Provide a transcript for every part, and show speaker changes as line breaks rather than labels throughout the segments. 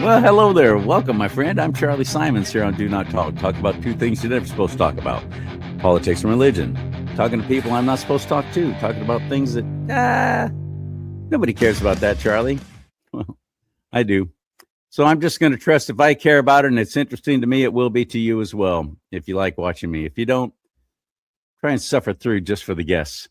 Well, hello there. Welcome, my friend. I'm CharLee Simons here on Do Not Talk. Talk about two things you're never supposed to talk about: politics and religion. Talking to people I'm not supposed to talk to. Talking about things that, nobody cares about that, Charlie. Well, I do. So I'm just going to trust if I care about it and it's interesting to me, it will be to you as well, if you like watching me. If you don't, try and suffer through just for the guests.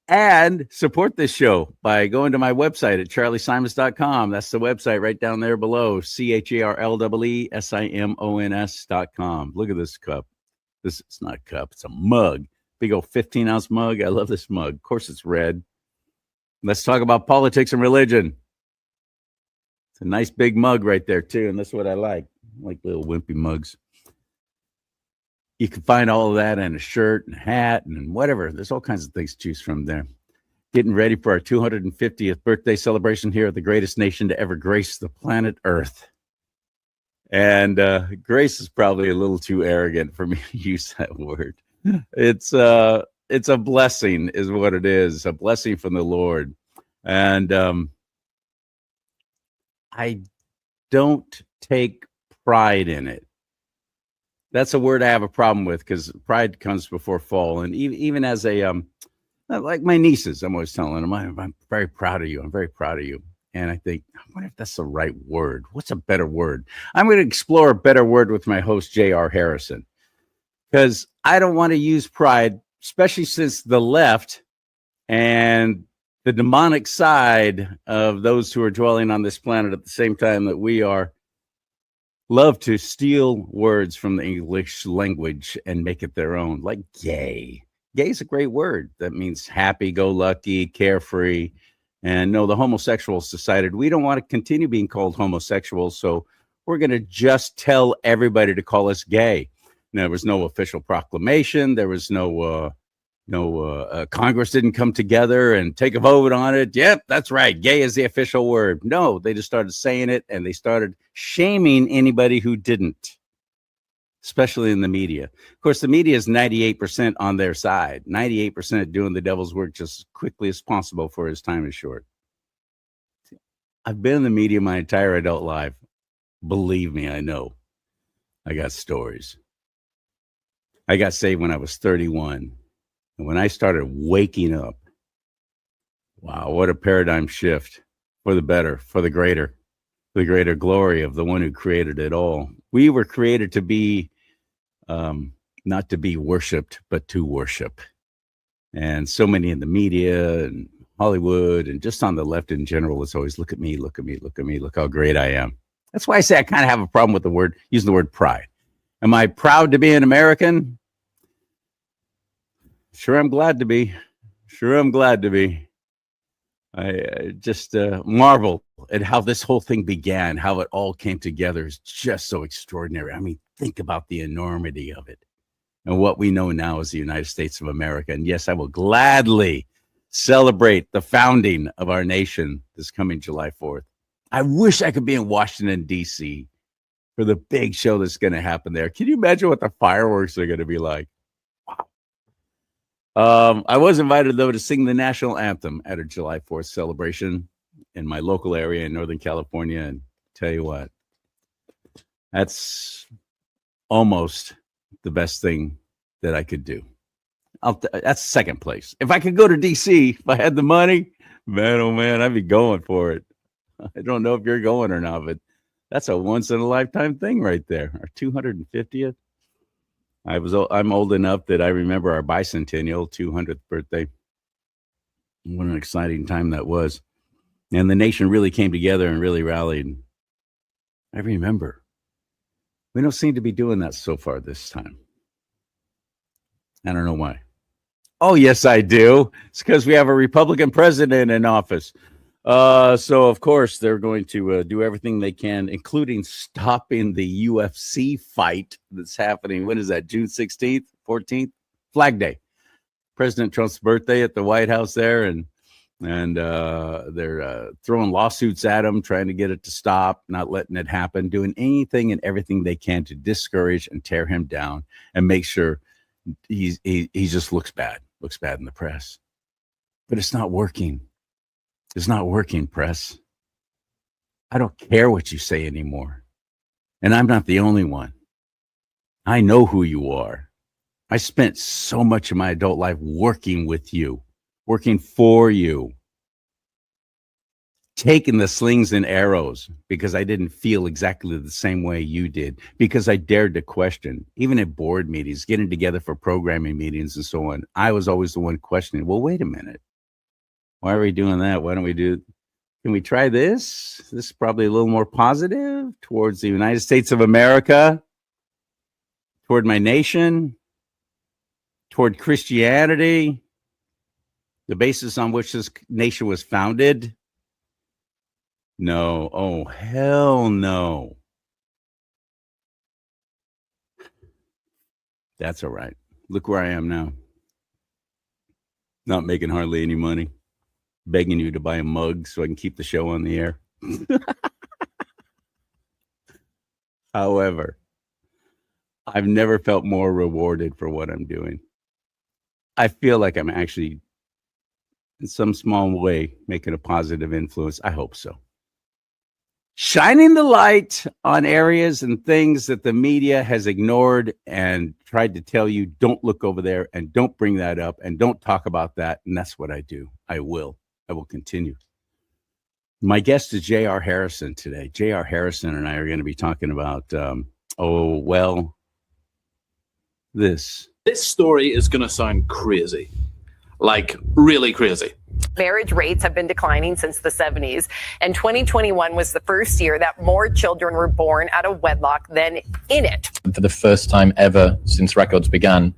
And support this show by going to my website at charleesimons.com. That's the website right down there below, CharLeeSimons.com. Look at this cup. It's not a cup, it's a mug. Big old 15-ounce mug. I love this mug. Of course, it's red. Let's talk about politics and religion. It's a nice big mug right there, too, and that's what I like. I like little wimpy mugs. You can find all of that in a shirt and a hat and whatever. There's all kinds of things to choose from there. Getting ready for our 250th birthday celebration here at the greatest nation to ever grace the planet Earth. And grace is probably a little too arrogant for me to use that word. It's a blessing is what it is, a blessing from the Lord. And I don't take pride in it. That's a word I have a problem with because pride comes before fall. And even as a, like my nieces, I'm always telling them, I'm very proud of you. I'm very proud of you. And I think, I wonder if that's the right word. What's a better word? I'm going to explore a better word with my host, J.R. Harrison, because I don't want to use pride, especially since the left and the demonic side of those who are dwelling on this planet at the same time that we are, love to steal words from the English language and make it their own, like gay. Gay is a great word. That means happy-go-lucky, carefree. And no, the homosexuals decided we don't want to continue being called homosexuals, so we're going to just tell everybody to call us gay. There was no official proclamation. There was no Congress didn't come together and take a vote on it. Yep, that's right. Gay is the official word. No, they just started saying it and they started shaming anybody who didn't, especially in the media. Of course, the media is 98% on their side, 98% doing the devil's work just as quickly as possible for his time is short. I've been in the media my entire adult life. Believe me, I know. I got stories. I got saved when I was 31. And when I started waking up, wow, what a paradigm shift for the better, for the greater glory of the one who created it all. We were created to be, not to be worshiped, but to worship. And so many in the media and Hollywood and just on the left in general, it's always look at me, look at me, look at me, look how great I am. That's why I say I kind of have a problem with using the word pride. Am I proud to be an American? Sure, I'm glad to be. I just marvel at how this whole thing began, how it all came together is just so extraordinary. I mean, think about the enormity of it and what we know now as the United States of America. And yes, I will gladly celebrate the founding of our nation this coming July 4th. I wish I could be in Washington, D.C. for the big show that's going to happen there. Can you imagine what the fireworks are going to be like? I was invited, though, to sing the national anthem at a July 4th celebration in my local area in Northern California. And tell you what, that's almost the best thing that I could do. That's second place. If I could go to D.C., if I had the money, man, oh man, I'd be going for it. I don't know if you're going or not, but that's a once-in-a-lifetime thing right there. Our 250th. I'm old enough that I remember our bicentennial 200th birthday. What an exciting time that was. And the nation really came together and really rallied. I remember. We don't seem to be doing that so far this time. I don't know why. Oh, yes, I do. It's because we have a Republican president in office. So, of course, they're going to do everything they can, including stopping the UFC fight that's happening. When is that? June 16th, 14th? Flag Day. President Trump's birthday at the White House there. And they're throwing lawsuits at him, trying to get it to stop, not letting it happen, doing anything and everything they can to discourage and tear him down and make sure he just looks bad in the press. But it's not working. It's not working, press. I don't care what you say anymore. And I'm not the only one. I know who you are. I spent so much of my adult life working with you, working for you, taking the slings and arrows because I didn't feel exactly the same way you did, because I dared to question, even at board meetings, getting together for programming meetings and so on. I was always the one questioning, well, wait a minute. Why are we doing that? Why don't we can we try this? This is probably a little more positive towards the United States of America, toward my nation, toward Christianity, the basis on which this nation was founded. No. Oh, hell no. That's all right. Look where I am now. Not making hardly any money. Begging you to buy a mug so I can keep the show on the air. However, I've never felt more rewarded for what I'm doing. I feel like I'm actually, in some small way, making a positive influence. I hope so. Shining the light on areas and things that the media has ignored and tried to tell you, don't look over there and don't bring that up and don't talk about that. And that's what I do. I will continue. My guest is J.R. Harrison today. J.R. Harrison and I are going to be talking about, this.
This story is going to sound crazy, like really crazy.
Marriage rates have been declining since the 70s, and 2021 was the first year that more children were born out of wedlock than in it.
For the first time ever since records began,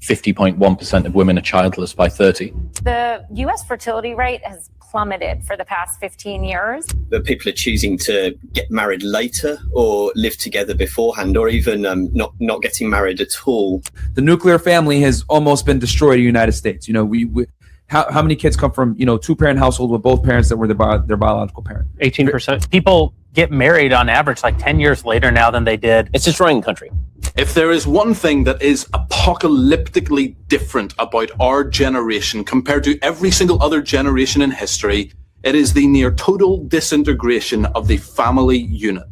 50.1% of women are childless by 30.
The U.S. fertility rate has plummeted for the past 15 years.
That people are choosing to get married later or live together beforehand, or even not getting married at all.
The nuclear family has almost been destroyed in the United States. You know, how many kids come from, two-parent household with both parents that were their biological parent?
18%. People get married on average like 10 years later now than they did.
It's destroying the country.
If there is one thing that is apocalyptically different about our generation compared to every single other generation in history, it is the near total disintegration of the family unit,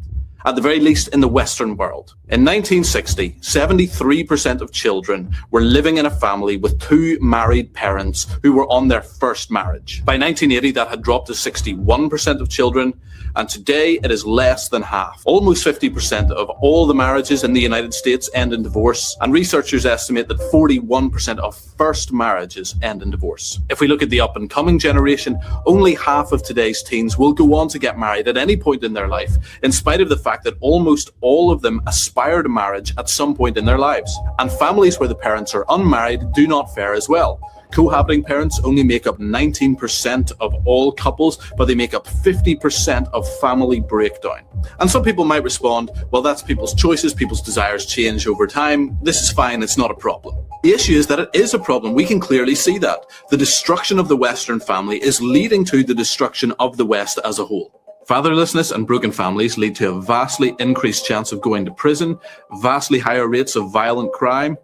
at the very least in the Western world. In 1960, 73% of children were living in a family with two married parents who were on their first marriage. By 1980, that had dropped to 61% of children, and today it is less than half. Almost 50% of all the marriages in the United States end in divorce, and researchers estimate that 41% of first marriages end in divorce. If we look at the up-and-coming generation, only half of today's teens will go on to get married at any point in their life, in spite of the fact that almost all of them aspire to marriage at some point in their lives. And families where the parents are unmarried do not fare as well. Cohabiting parents only make up 19% of all couples, but they make up 50% of family breakdown. And some people might respond, well, that's people's choices, people's desires change over time. This is fine, it's not a problem. The issue is that it is a problem. We can clearly see that. The destruction of the Western family is leading to the destruction of the West as a whole. Fatherlessness and broken families lead to a vastly increased chance of going to prison, vastly higher rates of violent crime,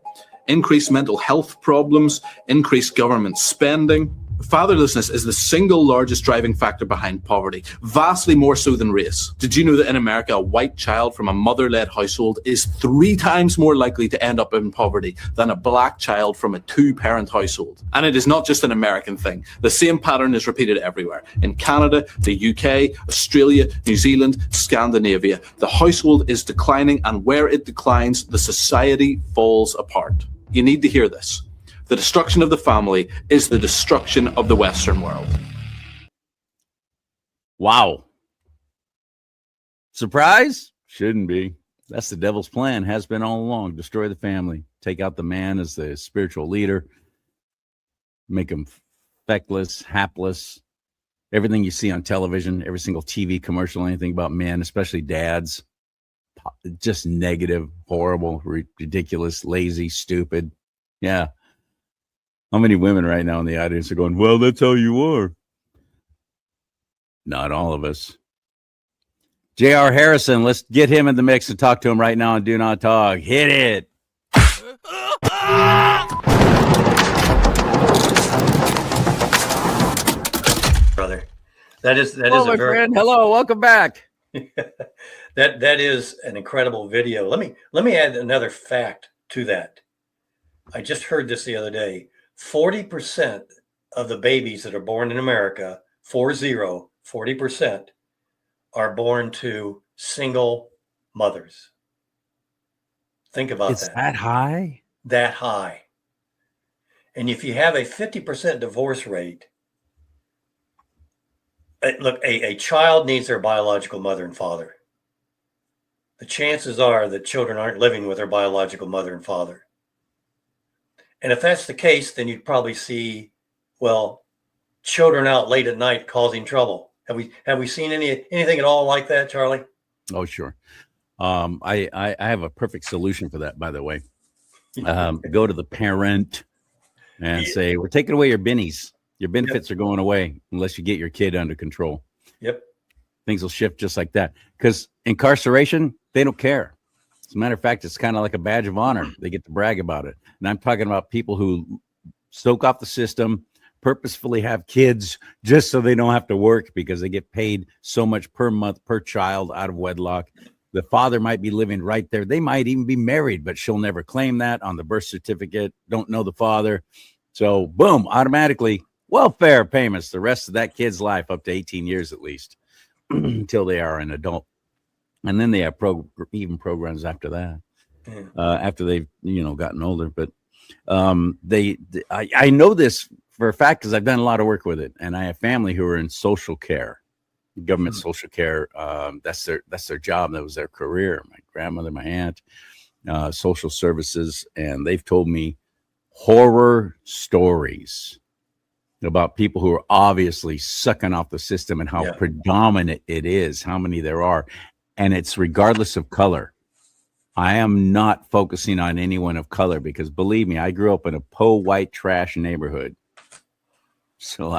increased mental health problems, increased government spending. Fatherlessness is the single largest driving factor behind poverty, vastly more so than race. Did you know that in America, a white child from a mother-led household is 3 times more likely to end up in poverty than a black child from a two-parent household? And it is not just an American thing. The same pattern is repeated everywhere. In Canada, the UK, Australia, New Zealand, Scandinavia, the household is declining, and where it declines, the society falls apart. You need to hear this. The destruction of the family is the destruction of the Western world.
Wow. Surprise? Shouldn't be. That's the devil's plan, has been all along. Destroy the family. Take out the man as the spiritual leader. Make him feckless, hapless. Everything you see on television, every single TV commercial, anything about men, especially dads, just negative, horrible, ridiculous, lazy, stupid. Yeah. How many women right now in the audience are going, well, that's how you are? Not all of us. J.R. Harrison, let's get him in the mix and talk to him right now on Do Not Talk. Hit it.
Brother. That is
my
a very
friend. Hello, welcome back.
That is an incredible video. Let me add another fact to that. I just heard this the other day. 40% of the babies that are born in America, 40%, are born to single mothers. Think about
It's
that.
that high?
That high. And if you have a 50% divorce rate, look, a child needs their biological mother and father. The chances are that children aren't living with their biological mother and father. And if that's the case, then you'd probably see, well, children out late at night causing trouble. Have we seen anything at all like that, Charlie?
Oh, sure. I have a perfect solution for that, by the way. Go to the parent and say, we're taking away your bennies. Your benefits are going away unless you get your kid under control.
Yep.
Things will shift just like that. Because incarceration, they don't care. As a matter of fact, it's kind of like a badge of honor. They get to brag about it. And I'm talking about people who soak off the system, purposefully have kids just so they don't have to work because they get paid so much per month per child out of wedlock. The father might be living right there. They might even be married, but she'll never claim that on the birth certificate. Don't know the father. So boom, automatically welfare payments the rest of that kid's life, up to 18 years at least, until they are an adult. And then they have even programs after that, after they've gotten older. But I know this for a fact because I've done a lot of work with it, and I have family who are in social care, government social care. That's their job. That was their career. My grandmother, my aunt, social services, and they've told me horror stories about people who are obviously sucking off the system and how predominant it is, how many there are. And it's regardless of color. I am not focusing on anyone of color because, believe me, I grew up in a white trash neighborhood. So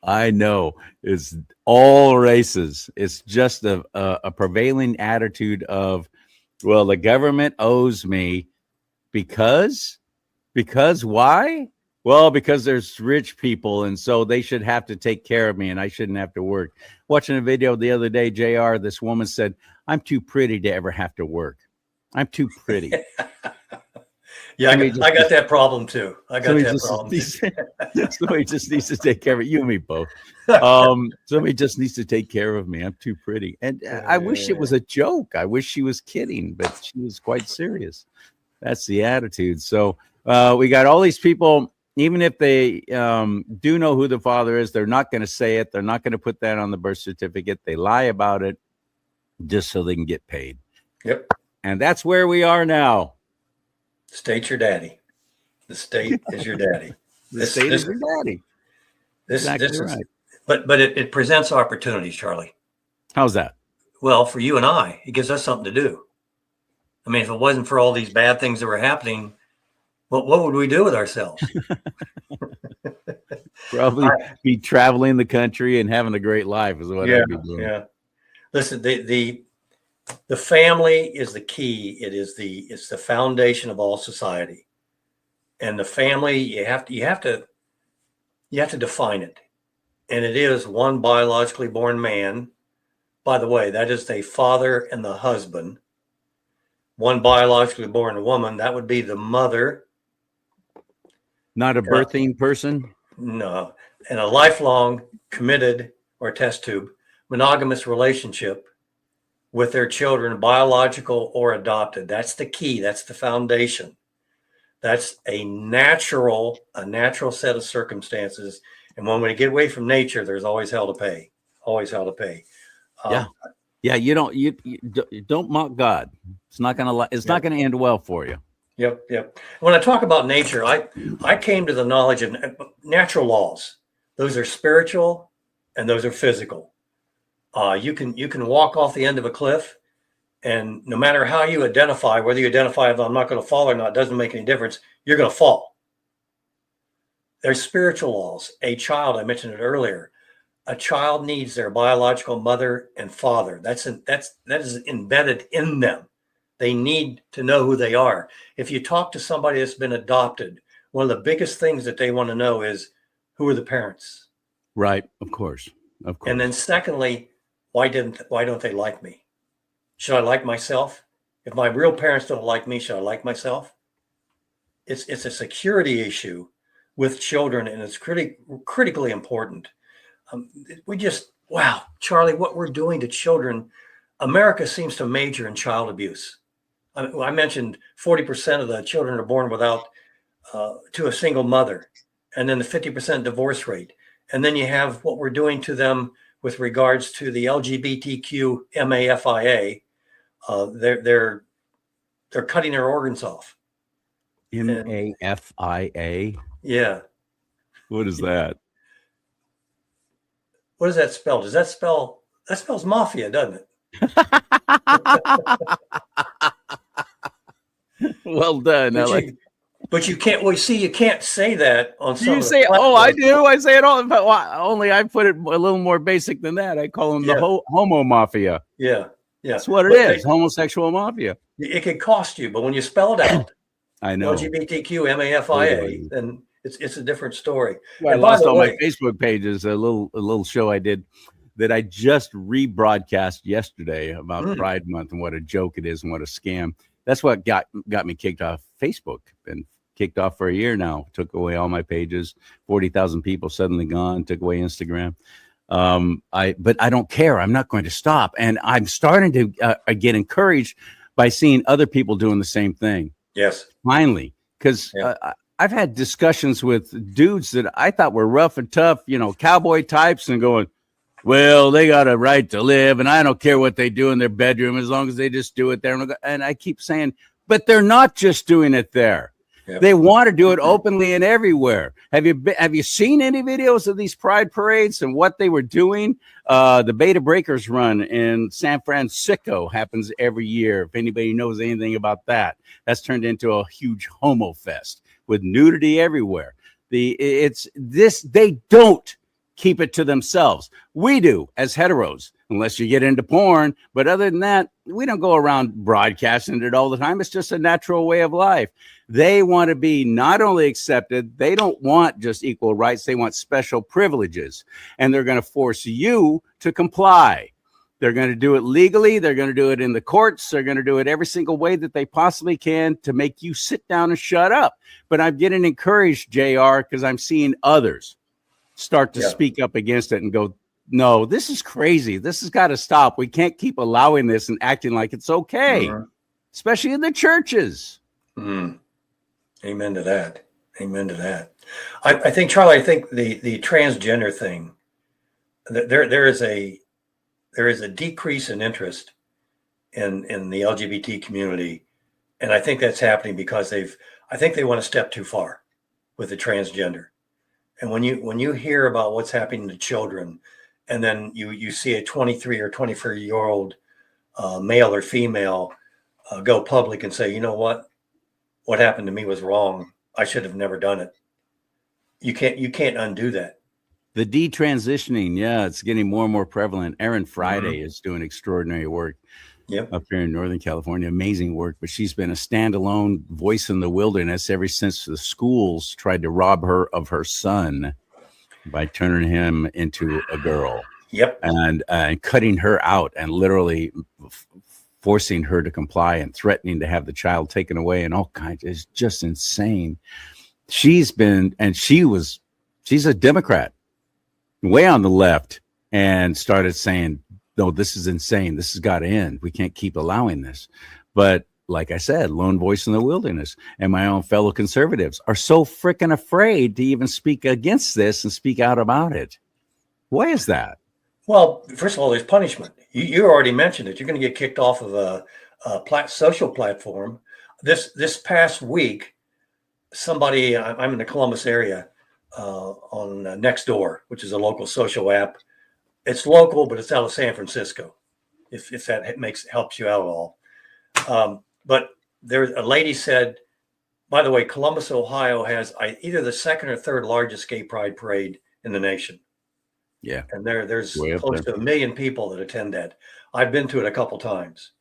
I know it's all races. It's just a prevailing attitude of, well, the government owes me because why? Well, because there's rich people, and so they should have to take care of me, and I shouldn't have to work. Watching a video the other day, JR, this woman said, I'm too pretty to ever have to work. I'm too pretty.
Yeah, I got that problem too. I got that problem.
Somebody just needs to take care of it. You and me both. Somebody just needs to take care of me. I'm too pretty. And I wish it was a joke. I wish she was kidding, but she was quite serious. That's the attitude. So we got all these people. Even if they do know who the father is, they're not going to say it. They're not going to put that on the birth certificate. They lie about it just so they can get paid.
Yep.
And that's where we are now.
State's your daddy. The state is your daddy.
The state is your daddy.
This is right. But it presents opportunities, Charlie.
How's that?
Well, for you and I, it gives us something to do. I mean, if it wasn't for all these bad things that were happening, what would we do with ourselves?
Probably be traveling the country and having a great life is what I'd be doing.
Yeah. Listen, the family is the key. It's the foundation of all society. And the family, you have to define it. And it is one biologically born man. By the way, that is the father and the husband. One biologically born woman, that would be the mother.
Not a birthing person?
No. And a lifelong committed or test tube monogamous relationship with their children, biological or adopted. That's the key. That's the foundation. That's a natural set of circumstances. And when we get away from nature, there's always hell to pay. Always hell to pay.
Yeah. You don't mock God. It's not gonna end well for you.
Yep. When I talk about nature, I came to the knowledge of natural laws. Those are spiritual and those are physical. You can walk off the end of a cliff, and no matter how you identify, whether you identify if I'm not going to fall or not, doesn't make any difference. You're going to fall. There's spiritual laws. A child, I mentioned it earlier, a child needs their biological mother and father. That is embedded in them. They need to know who they are. If you talk to somebody that's been adopted, one of the biggest things that they want to know is, who are the parents?
Right. Of course.
And then secondly, why don't they like me? Should I like myself? If my real parents don't like me, should I like myself? It's a security issue with children, and it's critically important. Wow, CharLee, what we're doing to children. America seems to major in child abuse. I mentioned 40% of the children are born without to a single mother, and then the 50% divorce rate. And then you have what we're doing to them with regards to the LGBTQ MAFIA. They're cutting their organs off.
MAFIA.
Yeah.
What is that?
What does that spell? That spells mafia, doesn't it?
Well done.
But you can't. Well, see, you can't say that on some.
You say, "Oh, I do." I say it all, but only I put it a little more basic than that. I call them the homo mafia.
Yeah, yeah.
That's what it is. Homosexual mafia.
It could cost you, but when you spell it out,
I know
LGBTQ MAFIA, then it's a different story.
Well, I lost all my Facebook pages. A little show I did that I just rebroadcast yesterday about Pride Month and what a joke it is and what a scam. That's what got me kicked off Facebook. Been kicked off for a year now. Took away all my pages. 40,000 people suddenly gone. Took away Instagram. But I don't care. I'm not going to stop. And I'm starting to get encouraged by seeing other people doing the same thing.
Yes.
Finally, because I've had discussions with dudes that I thought were rough and tough, cowboy types, and going, well, they got a right to live, and I don't care what they do in their bedroom as long as they just do it there. And I keep saying, but they're not just doing it there. Yep. They want to do it openly and everywhere. Have you seen any videos of these pride parades and what they were doing? The Beta Breakers run in San Francisco happens every year. If anybody knows anything about that, that's turned into a huge homo fest with nudity everywhere. They don't keep it to themselves. We do as heteros, unless you get into porn. But other than that, we don't go around broadcasting it all the time. It's just a natural way of life. They want to be not only accepted, they don't want just equal rights. They want special privileges. And they're going to force you to comply. They're going to do it legally. They're going to do it in the courts. They're going to do it every single way that they possibly can to make you sit down and shut up. But I'm getting encouraged, JR, because I'm seeing others start to speak up against it and go, no, this is crazy. This has got to stop. We can't keep allowing this and acting like it's okay, especially in the churches.
Amen to that. Amen to that. I think, CharLee, the transgender thing, there is a decrease in interest in the LGBT community. And I think that's happening because I think they want to step too far with the transgender. And when you hear about what's happening to children, and then you see a 23 or 24-year-old male or female go public and say, you know what happened to me was wrong. I should have never done it. You can't undo that.
The detransitioning, it's getting more and more prevalent. Erin Friday is doing extraordinary work up here in Northern California. Amazing work, but she's been a standalone voice in the wilderness ever since the schools tried to rob her of her son by turning him into a girl. And cutting her out and literally forcing her to comply and threatening to have the child taken away and all kinds. It's just insane. She's a Democrat, way on the left, and started saying, no, this is insane. This has got to end. We can't keep allowing this. But like I said, lone voice in the wilderness and my own fellow conservatives are so freaking afraid to even speak against this and speak out about it. Why is that?
Well, first of all, there's punishment. You already mentioned it. You're going to get kicked off of a social platform. This past week, somebody, I'm in the Columbus area on Nextdoor, which is a local social app. It's local, but it's out of San Francisco, if that helps you out at all. But a lady said, by the way, Columbus, Ohio has either the second or third largest gay pride parade in the nation.
Yeah.
And there's close to 1 million people that attend that. I've been to it a couple times.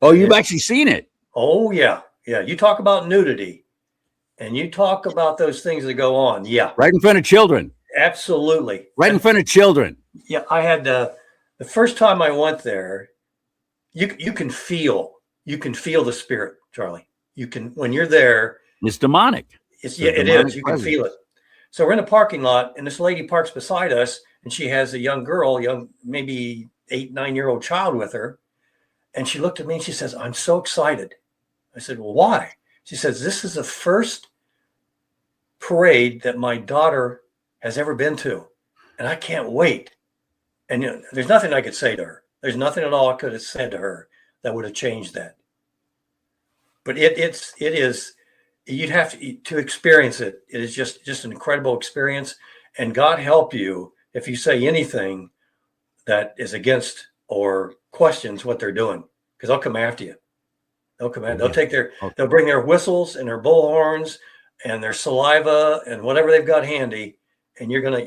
Oh, you've actually seen it?
Oh, yeah. Yeah. You talk about nudity and you talk about those things that go on. Yeah.
Right in front of children.
Absolutely.
Right in front of children.
Yeah. I had The first time I went there, you can feel the spirit, Charlie. You can, when you're there,
It's demonic.
it
demonic
is. You
presence.
can feel it. So we're in a parking lot, and this lady parks beside us, and she has a young girl, maybe 8-9-year-old child with her. And she looked at me and she says, "I'm so excited." I said, "Well, why?" She says, "This is the first parade that my daughter has ever been to, and I can't wait." And there's nothing I could say to her. There's nothing at all I could have said to her that would have changed that. But it is. You'd have to experience it. It is just an incredible experience. And God help you if you say anything that is against or questions what they're doing, because they'll come after you. They'll come after. They'll bring their whistles and their bullhorns and their saliva and whatever they've got handy, and you're gonna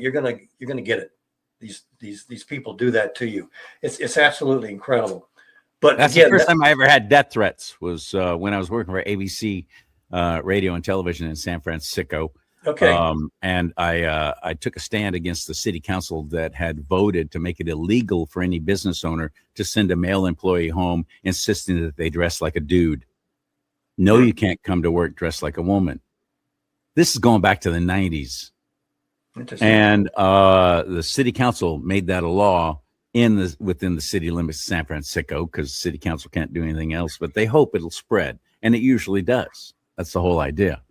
get it. These people do that to you. It's absolutely incredible. But
that's
again,
the first time I ever had death threats was when I was working for ABC radio and television in San Francisco.
Okay.
And I took a stand against the city council that had voted to make it illegal for any business owner to send a male employee home, insisting that they dress like a dude. No, you can't come to work dressed like a woman. This is going back to the 90s. And the city council made that a law within the city limits of San Francisco, because the city council can't do anything else, but they hope it'll spread. And it usually does. That's the whole idea.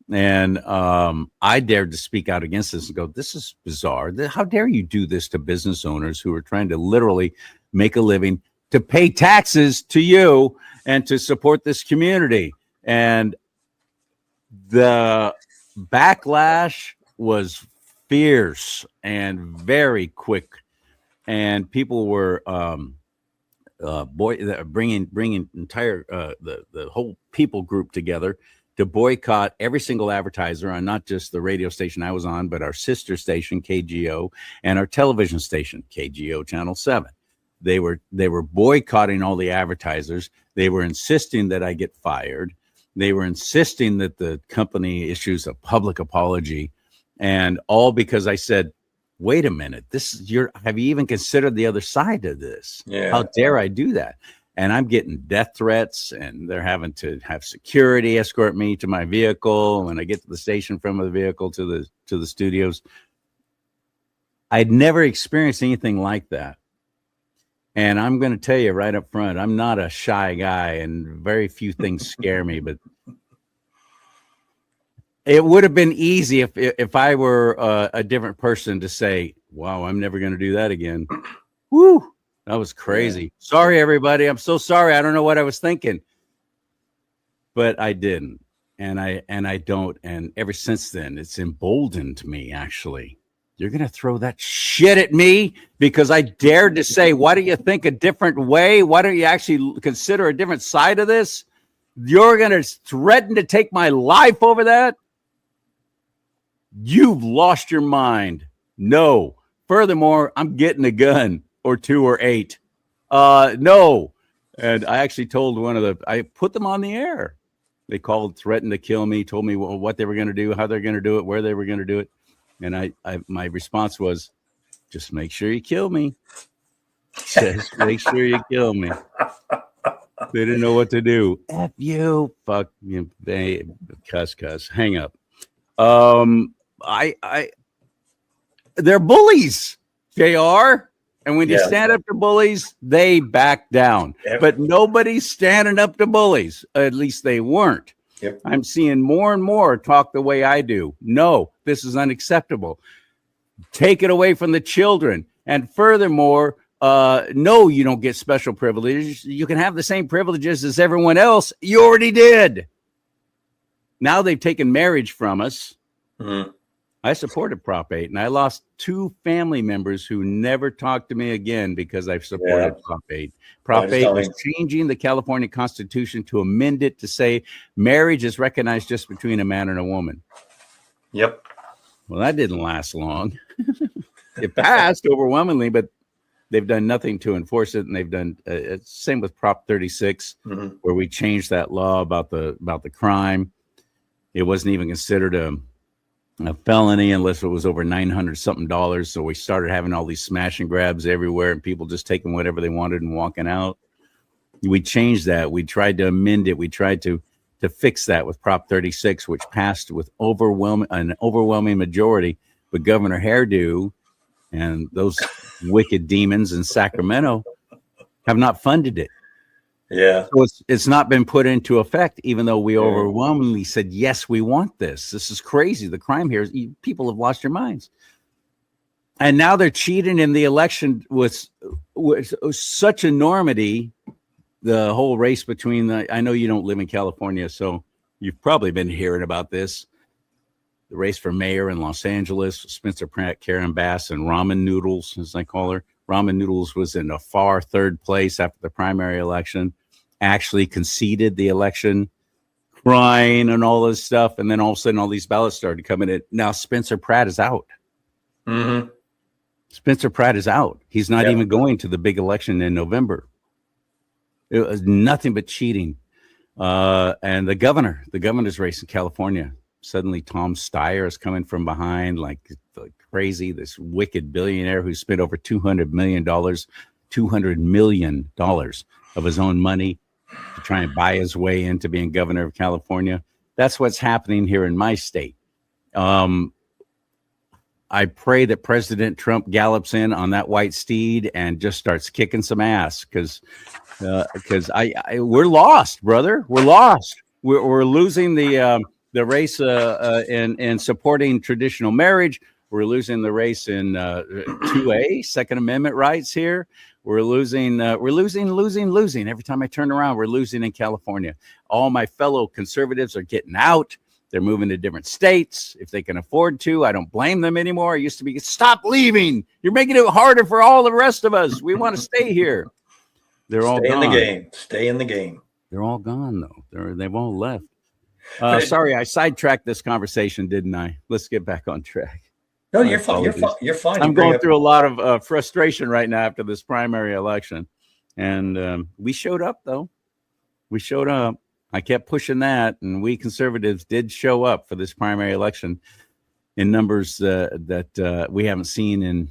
And I dared to speak out against this and go, "This is bizarre. How dare you do this to business owners who are trying to literally make a living, to pay taxes to you and to support this community?" And the backlash was fierce and very quick. And people were bringing entire the whole people group together to boycott every single advertiser on not just the radio station I was on, but our sister station, KGO, and our television station, KGO Channel 7. They were boycotting all the advertisers. They were insisting that I get fired. They were insisting that the company issues a public apology, and all because I said, "Wait a minute, have you even considered the other side of this?
Yeah.
How dare I do that?" And I'm getting death threats, and they're having to have security escort me to my vehicle when I get to the station from the vehicle to the studios. I'd never experienced anything like that. And I'm going to tell you right up front, I'm not a shy guy, and very few things scare me, but it would have been easy if I were a different person to say, "Wow, I'm never going to do that again." Woo! That was crazy. Yeah. Sorry, everybody. I'm so sorry. I don't know what I was thinking, but I didn't, and I don't. And ever since then, it's emboldened me. Actually, you're going to throw that shit at me because I dared to say, "Why don't you think a different way? Why don't you actually consider a different side of this?" You're going to threaten to take my life over that? You've lost your mind. No. Furthermore, I'm getting a gun or 2 or 8. No. And I actually told I put them on the air. They called, threatened to kill me, told me what they were going to do, how they're going to do it, where they were going to do it. And my response was, "Just make sure you kill me. Just make sure you kill me." They didn't know what to do. F you. Fuck you. They cuss. Hang up. They're bullies, JR. And when you stand up to bullies, they back down. Yep. But nobody's standing up to bullies. At least they weren't. Yep. I'm seeing more and more talk the way I do. No, this is unacceptable. Take it away from the children. And furthermore, no, you don't get special privileges. You can have the same privileges as everyone else. You already did. Now they've taken marriage from us. Mm-hmm. I supported Prop 8, and I lost 2 family members who never talked to me again because I've supported Prop 8. Prop 8 was changing the California Constitution to amend it to say marriage is recognized just between a man and a woman.
Yep.
Well, that didn't last long. It passed overwhelmingly, but they've done nothing to enforce it, and they've done same with Prop 36, where we changed that law about the crime. It wasn't even considered a felony unless it was over $900 something. So we started having all these smash and grabs everywhere and people just taking whatever they wanted and walking out. We changed that. We tried to amend it. We tried to fix that with Prop 36, which passed with an overwhelming majority. But Governor Hairdo and those wicked demons in Sacramento have not funded it.
Yeah.
So it's not been put into effect, even though we overwhelmingly said, yes, we want this. This is crazy. The crime here is people have lost their minds. And now they're cheating in the election with such enormity. The whole race between I know you don't live in California, so you've probably been hearing about this. The race for mayor in Los Angeles, Spencer Pratt, Karen Bass, and Ramen Noodles, as I call her. Ramen Noodles was in a far third place after the primary election, actually conceded the election, crying and all this stuff. And then all of a sudden, all these ballots started coming in. Now Spencer Pratt is out.
Mm-hmm.
Spencer Pratt is out. He's not even going to the big election in November. It was nothing but cheating. And the governor's race in California, suddenly Tom Steyer is coming from behind like crazy, this wicked billionaire who spent over $200 million of his own money to try and buy his way into being governor of California. That's what's happening here in my state. I pray that President Trump gallops in on that white steed and just starts kicking some ass because we're lost, brother. We're lost. We're losing the race in supporting traditional marriage. We're losing the race in 2A, Second Amendment rights here. We're losing. Every time I turn around, we're losing in California. All my fellow conservatives are getting out. They're moving to different states if they can afford to. I don't blame them anymore. I used to be, stop leaving. You're making it harder for all the rest of us. We want to stay here. They're all gone.
Stay in the game. Stay in the game.
They're all gone, though. They've all left. Sorry, I sidetracked this conversation, didn't I? Let's get back on track.
No, you're fine. You're fine.
I'm going through a lot of frustration right now after this primary election. And we showed up, though. We showed up. I kept pushing that, and we conservatives did show up for this primary election in numbers that we haven't seen in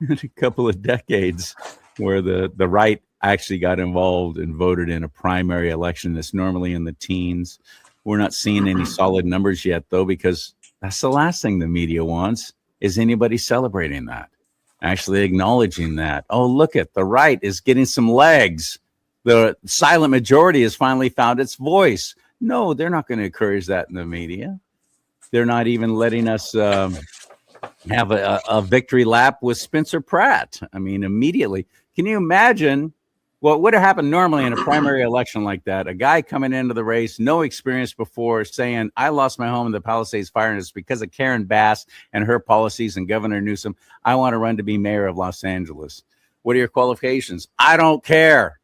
a couple of decades, where the right actually got involved and voted in a primary election that's normally in the teens. We're not seeing any solid numbers yet, though, because that's the last thing the media wants, is anybody celebrating that, actually acknowledging that. Oh, look at the right is getting some legs. The silent majority has finally found its voice. No, they're not going to encourage that in the media. They're not even letting us have a victory lap with Spencer Pratt. I mean, immediately. Can you imagine what would have happened normally in a primary election like that? A guy coming into the race, no experience before, saying, I lost my home in the Palisades fire, and it's because of Karen Bass and her policies and Governor Newsom. I want to run to be mayor of Los Angeles. What are your qualifications? I don't care.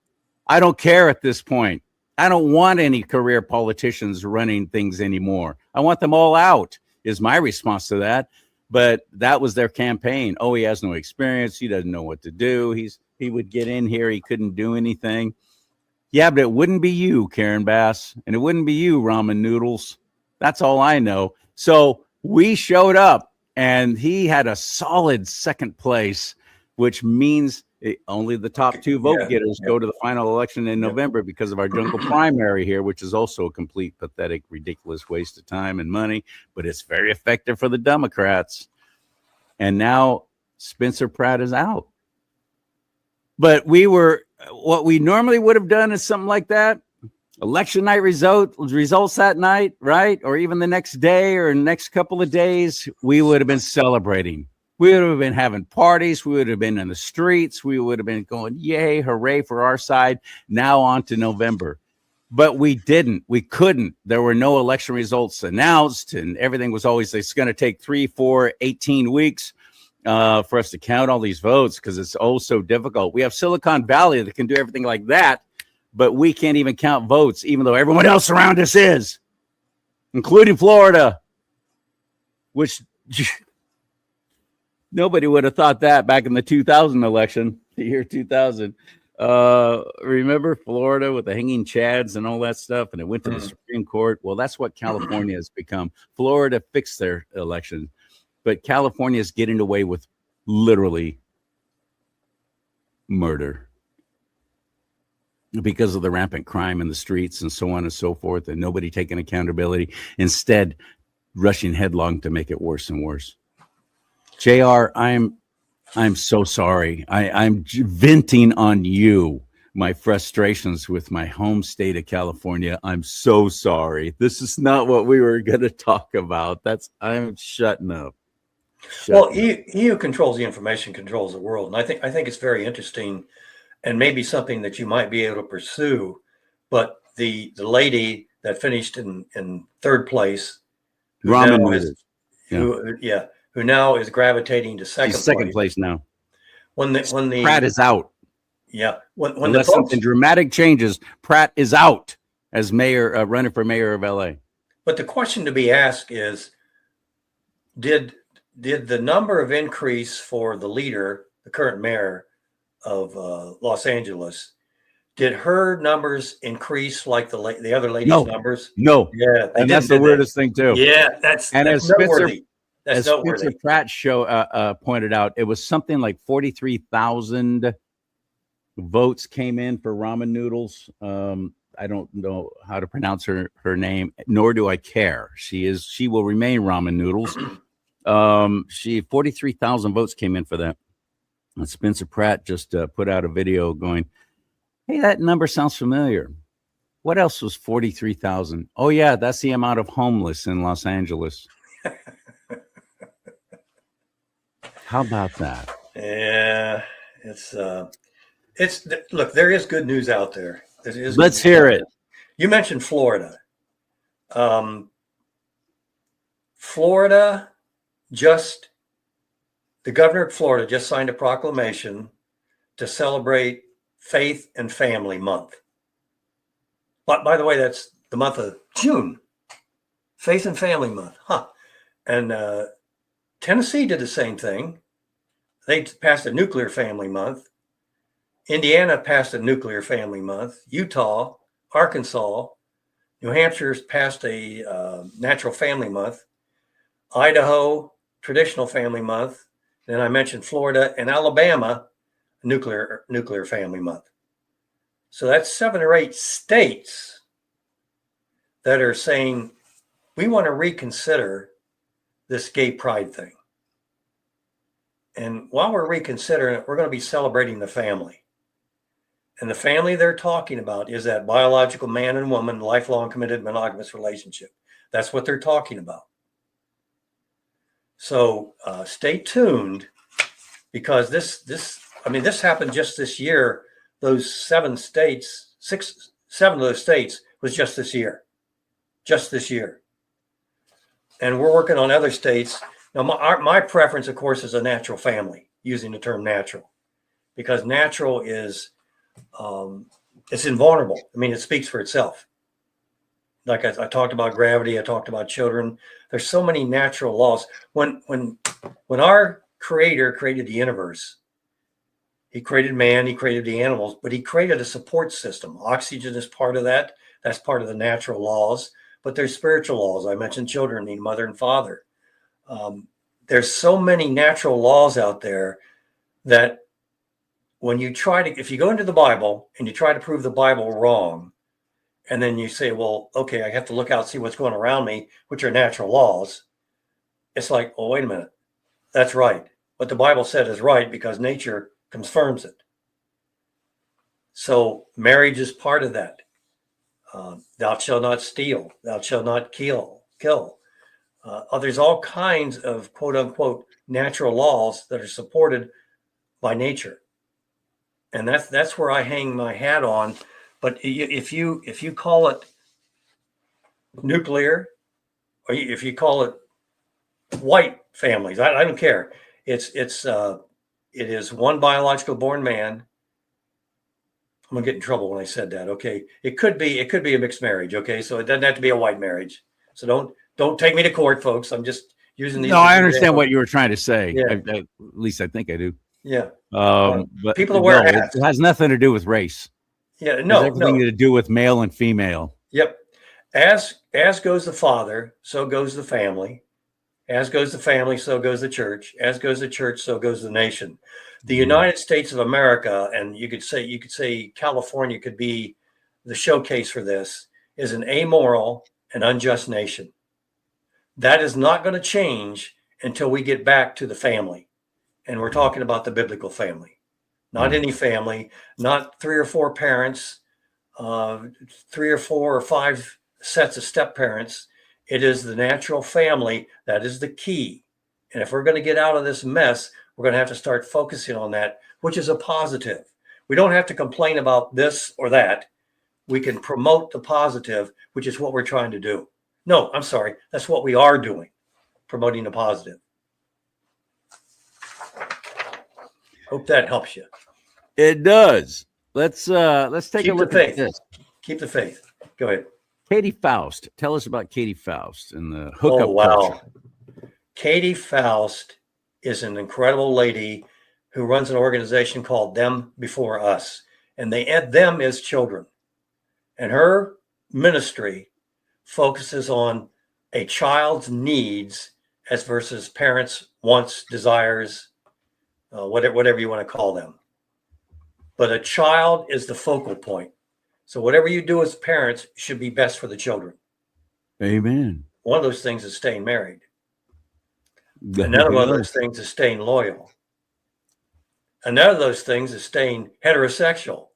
I don't care at this point. I don't want any career politicians running things anymore. I want them all out, is my response to that. But that was their campaign. Oh, he has no experience. He doesn't know what to do. He would get in here. He couldn't do anything. Yeah, but it wouldn't be you, Karen Bass, and it wouldn't be you, Ramen Noodles. That's all I know. So we showed up, and he had a solid second place, which means only the top two vote getters go to the final election in November because of our jungle primary here, which is also a complete, pathetic, ridiculous waste of time and money, but it's very effective for the Democrats. And now Spencer Pratt is out. But what we normally would have done is something like that. Election night results that night, right? Or even the next day or next couple of days, we would have been celebrating. We would have been having parties. We would have been in the streets. We would have been going, yay, hooray for our side. Now on to November. But we didn't. We couldn't. There were no election results announced, and everything was always, it's going to take 3, 4, 18 weeks for us to count all these votes because it's oh so difficult. We have Silicon Valley that can do everything like that, but we can't even count votes, even though everyone else around us is, including Florida, which... Nobody would have thought that back in the 2000 election, the year 2000. Remember Florida with the hanging chads and all that stuff, and it went to the Supreme Court? Well, that's what California has become. Florida fixed their election, but California is getting away with literally murder because of the rampant crime in the streets and so on and so forth, and nobody taking accountability. Instead, rushing headlong to make it worse and worse. JR, I'm so sorry. I'm venting on you my frustrations with my home state of California. I'm so sorry. This is not what we were going to talk about. I'm shutting up.
He who controls the information controls the world, and I think it's very interesting, and maybe something that you might be able to pursue. But the lady that finished in third place, who now is gravitating to second
place now.
When the
Pratt is out.
Yeah. When
unless something dramatic changes, Pratt is out as mayor, running for mayor of LA.
But the question to be asked is, did the number of increase for the leader, the current mayor of Los Angeles, did her numbers increase like the other lady's numbers?
No.
Yeah.
And that's the weirdest thing too.
Yeah. That's noteworthy.
As Spencer Pratt's show pointed out, it was something like 43,000 votes came in for ramen noodles. I don't know how to pronounce her name, nor do I care. She will remain ramen noodles. 43,000 votes came in for that. And Spencer Pratt just put out a video going, "Hey, that number sounds familiar. What else was 43,000? Oh yeah, that's the amount of homeless in Los Angeles." How about that?
Yeah, it's look, there is good news out there.
Let's hear it.
You mentioned Florida. Florida the governor of Florida just signed a proclamation to celebrate Faith and Family Month. But by the way, that's the month of June. Faith and Family Month. And Tennessee did the same thing. They passed a Nuclear Family Month. Indiana passed a Nuclear Family Month. Utah, Arkansas, New Hampshire's passed a Natural Family Month. Idaho, Traditional Family Month. Then I mentioned Florida and Alabama, Nuclear Family Month. So that's 7 or 8 states that are saying, we want to reconsider this gay pride thing. And while we're reconsidering it, we're going to be celebrating the family. And the family they're talking about is that biological man and woman, lifelong committed monogamous relationship. That's what they're talking about. So stay tuned, because this happened just this year. Those 7 states, 7 of those states was just this year. And we're working on other states. Now, my preference, of course, is a natural family, using the term natural, because natural is, it's invulnerable. I mean, it speaks for itself. Like I talked about gravity, I talked about children. There's so many natural laws. When our Creator created the universe, He created man, He created the animals, but He created a support system. Oxygen is part of that. That's part of the natural laws. But there's spiritual laws. I mentioned children need mother and father. There's so many natural laws out there that when you if you go into the Bible and you try to prove the Bible wrong, and then you say, well, okay, I have to look out, see what's going around me, which are natural laws. It's like, oh, wait a minute. That's right. What the Bible said is right because nature confirms it. So marriage is part of that. Thou shalt not steal. Thou shalt not kill. There's all kinds of quote unquote natural laws that are supported by nature. And that's where I hang my hat on. But if you call it nuclear, or if you call it white families, I don't care. It is one biological born man. I'm gonna get in trouble when I said that. Okay, it could be a mixed marriage. Okay, so it doesn't have to be a white marriage. So don't take me to court, folks. I'm just using these.
No, I understand what you were trying to say.
Yeah.
At least I think I do.
Yeah.
But
people that wear
no,
hats.
it has nothing to do with race.
Yeah.
It has
No.
everything to do with male and female.
Yep. As goes the father, so goes the family. As goes the family, so goes the church. As goes the church, so goes the nation. The United States of America, and you could say California could be the showcase for this, is an amoral and unjust nation. That is not going to change until we get back to the family. And we're talking about the biblical family, not any family, not 3 or 4 parents, 3 or 4 or 5 sets of step parents. It is the natural family that is the key. And if we're going to get out of this mess, we're going to have to start focusing on that, which is a positive. We don't have to complain about this or that. We can promote the positive, which is what we're trying to do. No, I'm sorry. That's what we are doing, promoting the positive. Hope that helps you.
It does. Let's take
Keep
a look
the
at
faith.
this.
Keep the faith. Go ahead.
Katie Faust. Tell us about Katie Faust and the hookup culture.
Katie Faust is an incredible lady who runs an organization called Them Before Us. And they add them as children. And her ministry focuses on a child's needs as versus parents' wants, desires, whatever you want to call them. But a child is the focal point. So whatever you do as parents should be best for the children.
Amen.
One of those things is staying married. Another one of those things is staying loyal. Another of those things is staying heterosexual.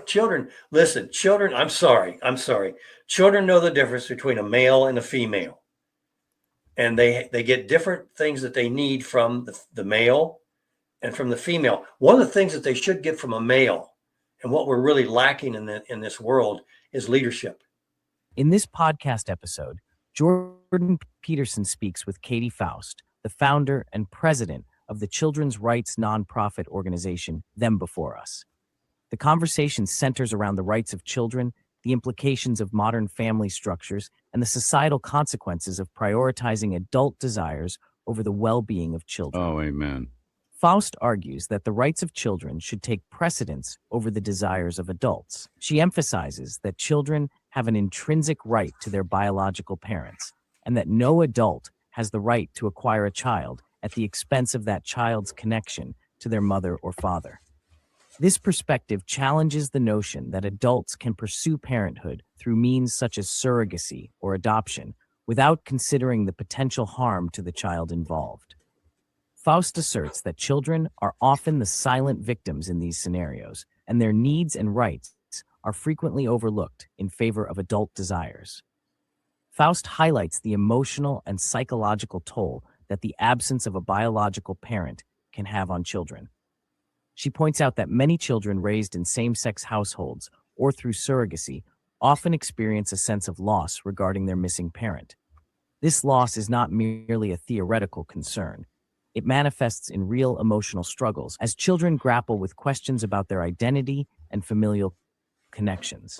Children, listen, children, I'm sorry. Children know the difference between a male and a female. And they get different things that they need from the male and from the female. One of the things that they should get from a male, and what we're really lacking in this world, is leadership.
In this podcast episode, Jordan Peterson speaks with Katie Faust, the founder and president of the children's rights nonprofit organization, Them Before Us. The conversation centers around the rights of children, the implications of modern family structures, and the societal consequences of prioritizing adult desires over the well-being of children.
Oh, amen.
Faust argues that the rights of children should take precedence over the desires of adults. She emphasizes that children have an intrinsic right to their biological parents, and that no adult has the right to acquire a child at the expense of that child's connection to their mother or father. This perspective challenges the notion that adults can pursue parenthood through means such as surrogacy or adoption without considering the potential harm to the child involved. Faust asserts that children are often the silent victims in these scenarios, and their needs and rights are frequently overlooked in favor of adult desires. Faust highlights the emotional and psychological toll that the absence of a biological parent can have on children. She points out that many children raised in same-sex households or through surrogacy often experience a sense of loss regarding their missing parent. This loss is not merely a theoretical concern. It manifests in real emotional struggles as children grapple with questions about their identity and familial connections.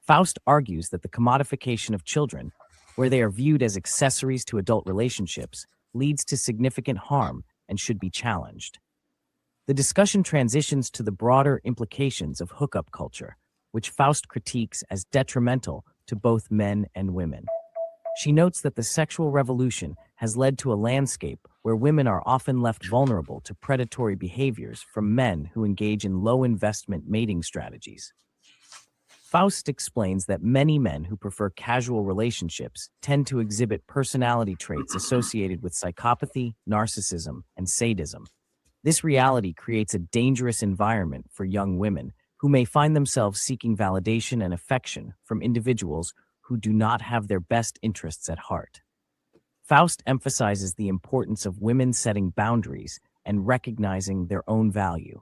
Faust argues that the commodification of children, where they are viewed as accessories to adult relationships, leads to significant harm and should be challenged. The discussion transitions to the broader implications of hookup culture, which Faust critiques as detrimental to both men and women. She notes that the sexual revolution has led to a landscape where women are often left vulnerable to predatory behaviors from men who engage in low-investment mating strategies. Faust explains that many men who prefer casual relationships tend to exhibit personality traits associated with psychopathy, narcissism, and sadism. This reality creates a dangerous environment for young women who may find themselves seeking validation and affection from individuals who do not have their best interests at heart. Faust emphasizes the importance of women setting boundaries and recognizing their own value.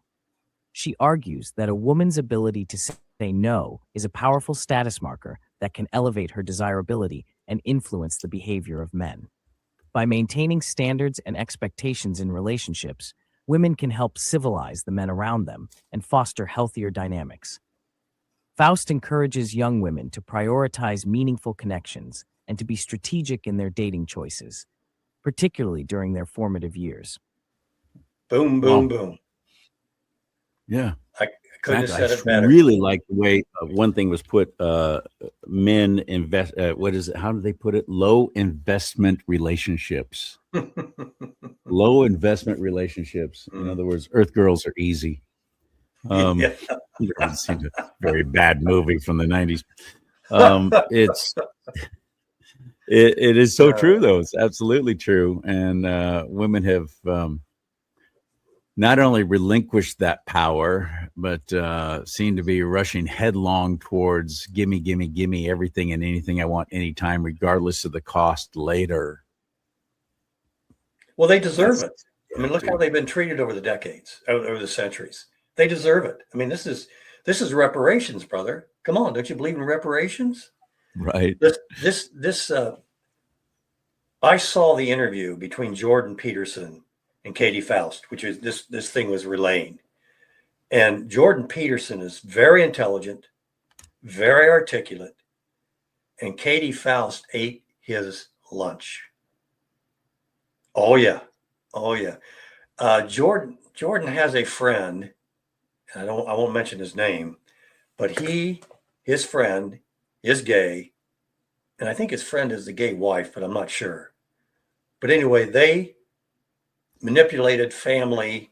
She argues that a woman's ability to say no is a powerful status marker that can elevate her desirability and influence the behavior of men. By maintaining standards and expectations in relationships, women can help civilize the men around them and foster healthier dynamics. Faust encourages young women to prioritize meaningful connections and to be strategic in their dating choices, particularly during their formative years.
Boom, boom, boom.
Yeah.
I couldn't have said
I
it better.
really like the way one thing was put. Men invest. What is it? How do they put it? Low investment relationships. Low investment relationships. In other words, Earth girls are easy.
Yeah.
It seems a very bad movie from the 90s. It is so true, though. It's absolutely true. And women have not only relinquished that power, but seem to be rushing headlong towards gimme, gimme, gimme everything and anything I want anytime, regardless of the cost later.
Well, they deserve it. I mean, look how they've been treated over the decades, over the centuries. They deserve it. I mean, this is reparations, brother. Come on, don't you believe in reparations?
Right.
I saw the interview between Jordan Peterson and Katie Faust, which is this thing was relaying. And Jordan Peterson is very intelligent, very articulate, and Katie Faust ate his lunch. Oh yeah. Jordan has a friend, and I won't mention his name, but his friend is gay, and I think his friend is the gay wife, but I'm not sure. But anyway, they manipulated family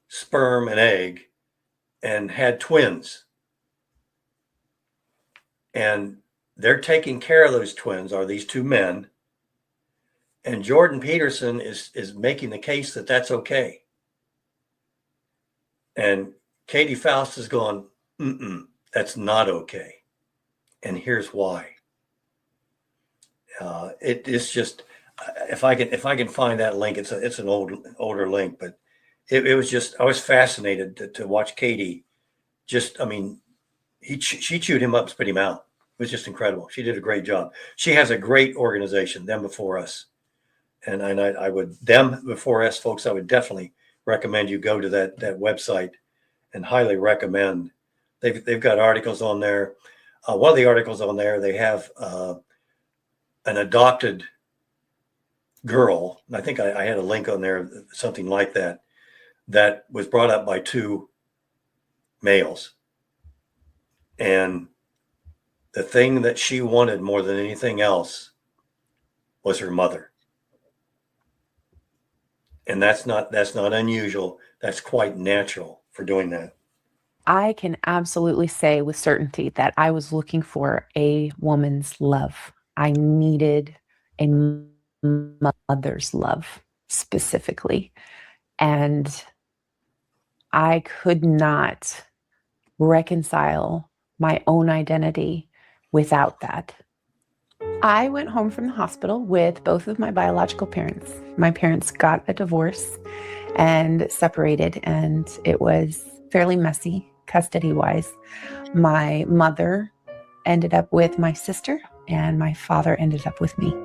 sperm and egg and had twins. And they're taking care of those twins, are these two men. And Jordan Peterson is making the case that that's okay. And Katie Faust is going, that's not okay. And here's why. It's just, if I can find that link, it's an older link, but it was just, I was fascinated to watch Katie. Just, I mean, she chewed him up, spit him out. It was just incredible. She did a great job. She has a great organization, Them Before Us. And I would, Them Before Us, folks, I would definitely recommend you go to that website and highly recommend. They've got articles on there. One of the articles on there, they have an adopted girl. I think I had a link on there, something like that, that was brought up by two males. And the thing that she wanted more than anything else was her mother. And that's not unusual. That's quite natural for doing that.
I can absolutely say with certainty that I was looking for a woman's love. I needed a mother's love specifically. And I could not reconcile my own identity without that. I went home from the hospital with both of my biological parents. My parents got a divorce and separated, and it was fairly messy custody-wise. My mother ended up with my sister, and my father ended up with me.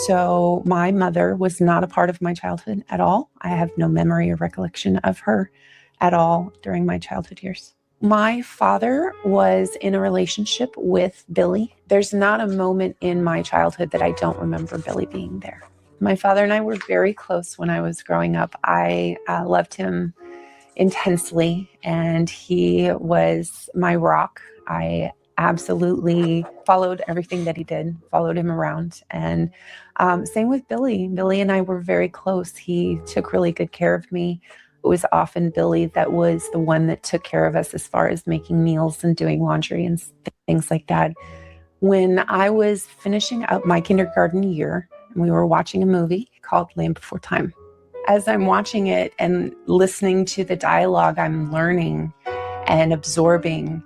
So my mother was not a part of my childhood at all. I have no memory or recollection of her at all during my childhood years. My father was in a relationship with Billy. There's not a moment in my childhood that I don't remember Billy being there. My father and I were very close when I was growing up. I loved him intensely, and he was my rock. I absolutely followed everything that he did, followed him around. And same with Billy. Billy and I were very close. He took really good care of me. It was often Billy that was the one that took care of us as far as making meals and doing laundry and things like that. When I was finishing up my kindergarten year, we were watching a movie called Land Before Time. As I'm watching it and listening to the dialogue, I'm learning and absorbing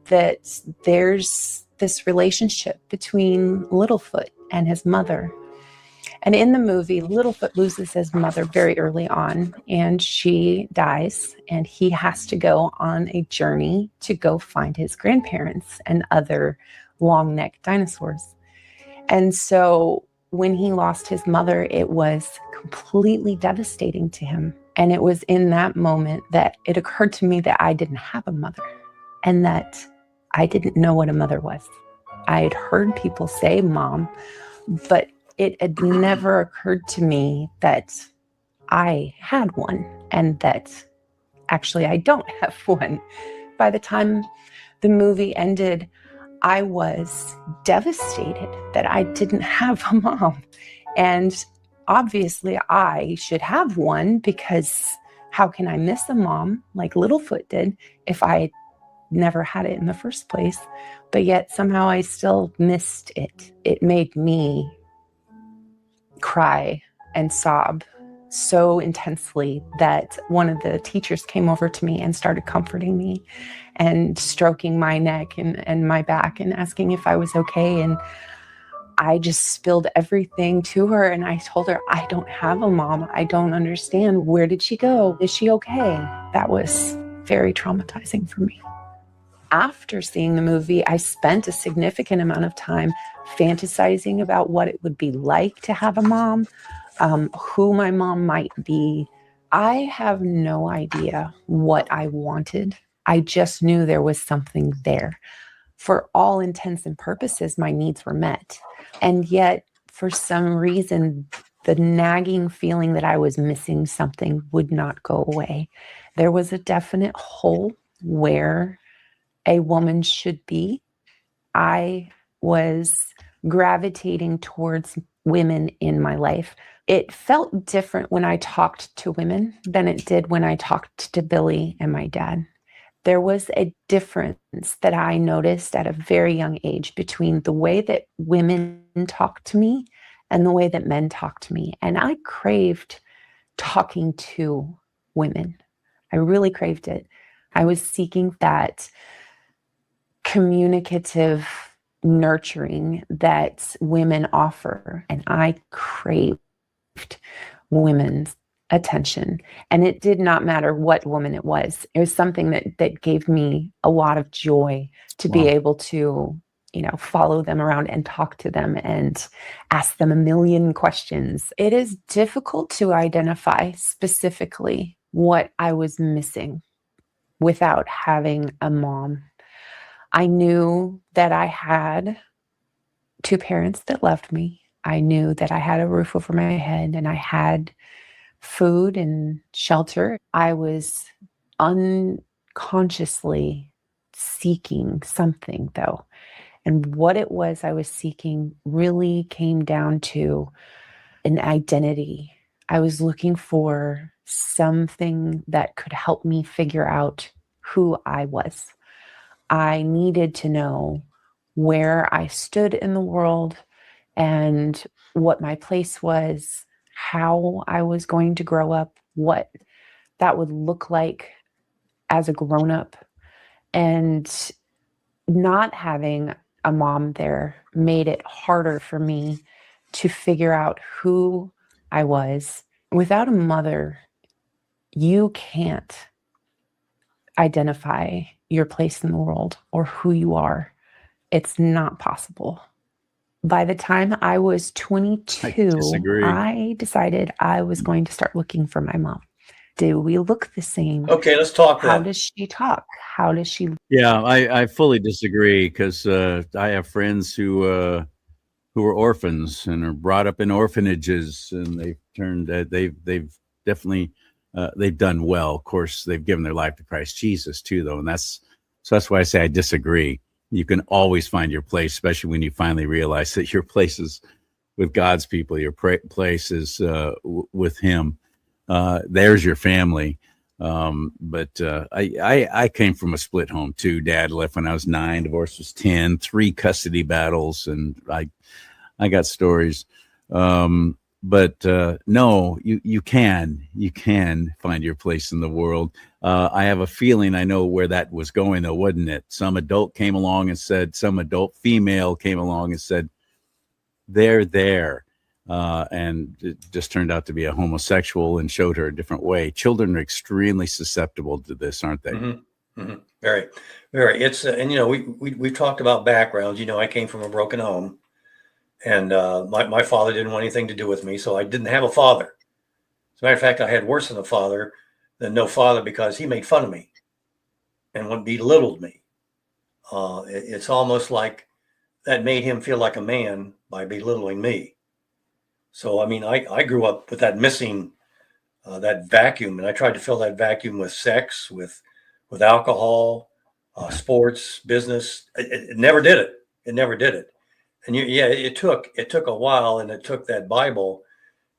that there's this relationship between Littlefoot and his mother. And in the movie, Littlefoot loses his mother very early on, and she dies, and he has to go on a journey to go find his grandparents and other long-necked dinosaurs. And so when he lost his mother, it was completely devastating to him. And it was in that moment that it occurred to me that I didn't have a mother and that I didn't know what a mother was. I had heard people say mom, but it had never occurred to me that I had one and that actually I don't have one. By the time the movie ended, I was devastated that I didn't have a mom. And obviously I should have one, because how can I miss a mom like Littlefoot did if I never had it in the first place? But yet somehow I still missed it. It made me cry and sob so intensely that one of the teachers came over to me and started comforting me and stroking my neck and my back and asking if I was okay. And I just spilled everything to her, and I told her, I don't have a mom. I don't understand. Where did she go? Is she okay? That was very traumatizing for me. After seeing the movie, I spent a significant amount of time fantasizing about what it would be like to have a mom, who my mom might be. I have no idea what I wanted. I just knew there was something there. For all intents and purposes, my needs were met. And yet, for some reason, the nagging feeling that I was missing something would not go away. There was a definite hole where a woman should be. I was gravitating towards women in my life. It felt different when I talked to women than it did when I talked to Billy and my dad. There was a difference that I noticed at a very young age between the way that women talk to me and the way that men talk to me. And I craved talking to women. I really craved it. I was seeking that communicative nurturing that women offer, and I craved women's attention. And it did not matter what woman it was. It was something that gave me a lot of joy to be able to, follow them around and talk to them and ask them a million questions. It is difficult to identify specifically what I was missing without having a mom. I knew that I had two parents that loved me. I knew that I had a roof over my head and I had food and shelter. I was unconsciously seeking something, though. And what it was I was seeking really came down to an identity. I was looking for something that could help me figure out who I was. I needed to know where I stood in the world and what my place was, how I was going to grow up, what that would look like as a grown-up. And not having a mom there made it harder for me to figure out who I was. Without a mother, you can't identify your place in the world or who you are. It's not possible. By the time I was 22, I decided I was going to start looking for my mom. Do we look the same?
Okay, let's talk
How
then.
does she talk? How does she?
Yeah, I fully disagree, because I have friends who are orphans and are brought up in orphanages, and they've definitely they've done well. Of course, they've given their life to Christ Jesus too, though, and that's why I say I disagree. You can always find your place, especially when you finally realize that your place is with God's people. Your place is with Him. There's your family. But I came from a split home too. Dad left when I was 9, divorce was 10, 3 custody battles, and I got stories. But no, you can find your place in the world. I have a feeling I know where that was going, though, wasn't it? Some adult female came along and said, they're there. And it just turned out to be a homosexual and showed her a different way. Children are extremely susceptible to this, aren't they?
Mm-hmm. Mm-hmm. Very, very. It's and we've talked about backgrounds. I came from a broken home, and my father didn't want anything to do with me, so I didn't have a father. As a matter of fact, I had worse than a father than no father, because he made fun of me and belittled me. It's almost like that made him feel like a man by belittling me. So, I mean, I grew up with that missing that vacuum, and I tried to fill that vacuum with sex, with alcohol, sports, business. It never did it. It never did it. And it took a while, and it took that Bible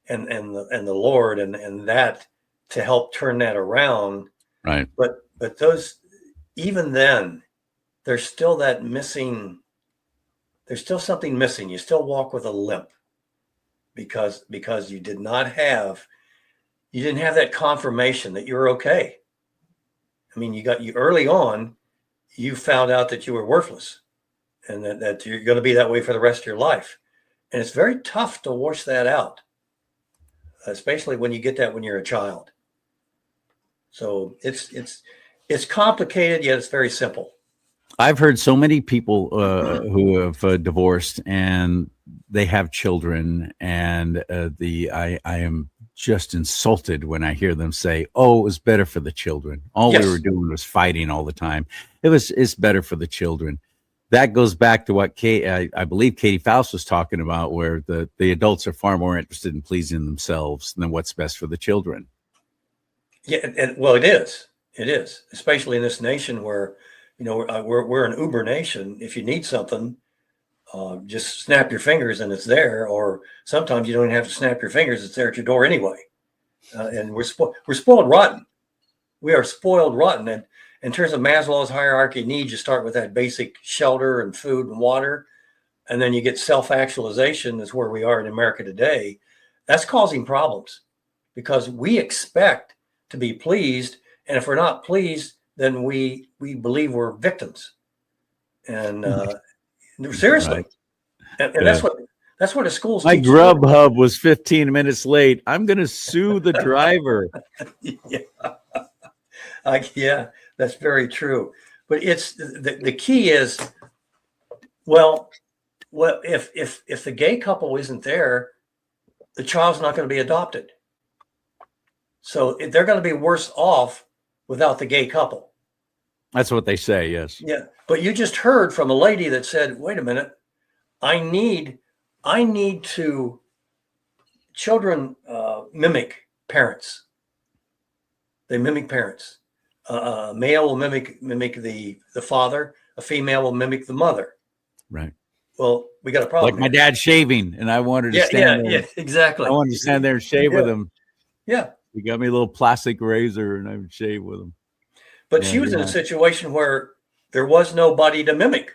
and the Lord and that to help turn that around.
Right.
But those, even then, there's still that missing. There's still something missing. You still walk with a limp because you didn't have that confirmation that you're okay. I mean, you early on, you found out that you were worthless and that you're going to be that way for the rest of your life. And it's very tough to wash that out, especially when you get that when you're a child. So it's complicated, yet it's very simple.
I've heard so many people who have divorced and they have children, and I am just insulted when I hear them say, "Oh, it was better for the children. All
Yes.
we were doing was fighting all the time. It's better for the children." That goes back to what I believe Katie Faust was talking about, where the adults are far more interested in pleasing themselves than what's best for the children.
Yeah, well, it is, especially in this nation where, we're an Uber nation. If you need something, just snap your fingers and it's there. Or sometimes you don't even have to snap your fingers; it's there at your door anyway. And we're spoiled rotten. We are spoiled rotten. And in terms of Maslow's hierarchy of needs, you start with that basic shelter and food and water, and then you get self-actualization. Is where we are in America today. That's causing problems because we expect to be pleased, and if we're not pleased, then we believe we're victims. And seriously,
Right.
and that's what the schools.
My
teach
Grubhub was 15 minutes late. I'm going to sue the driver.
Yeah, that's very true. But it's the key is, well, if the gay couple isn't there, the child's not going to be adopted. So they're going to be worse off without the gay couple.
That's what they say. Yes.
Yeah, but you just heard from a lady that said, "Wait a minute, I need to." Children mimic parents. They mimic parents. A male will mimic the father. A female will mimic the mother.
Right.
Well, we got a problem.
Like my dad shaving, and I wanted to stand there.
Yeah, exactly.
I wanted to stand there and shave with him.
Yeah.
He got me a little plastic razor, and I would shave with him.
But she was in a situation where there was nobody to mimic.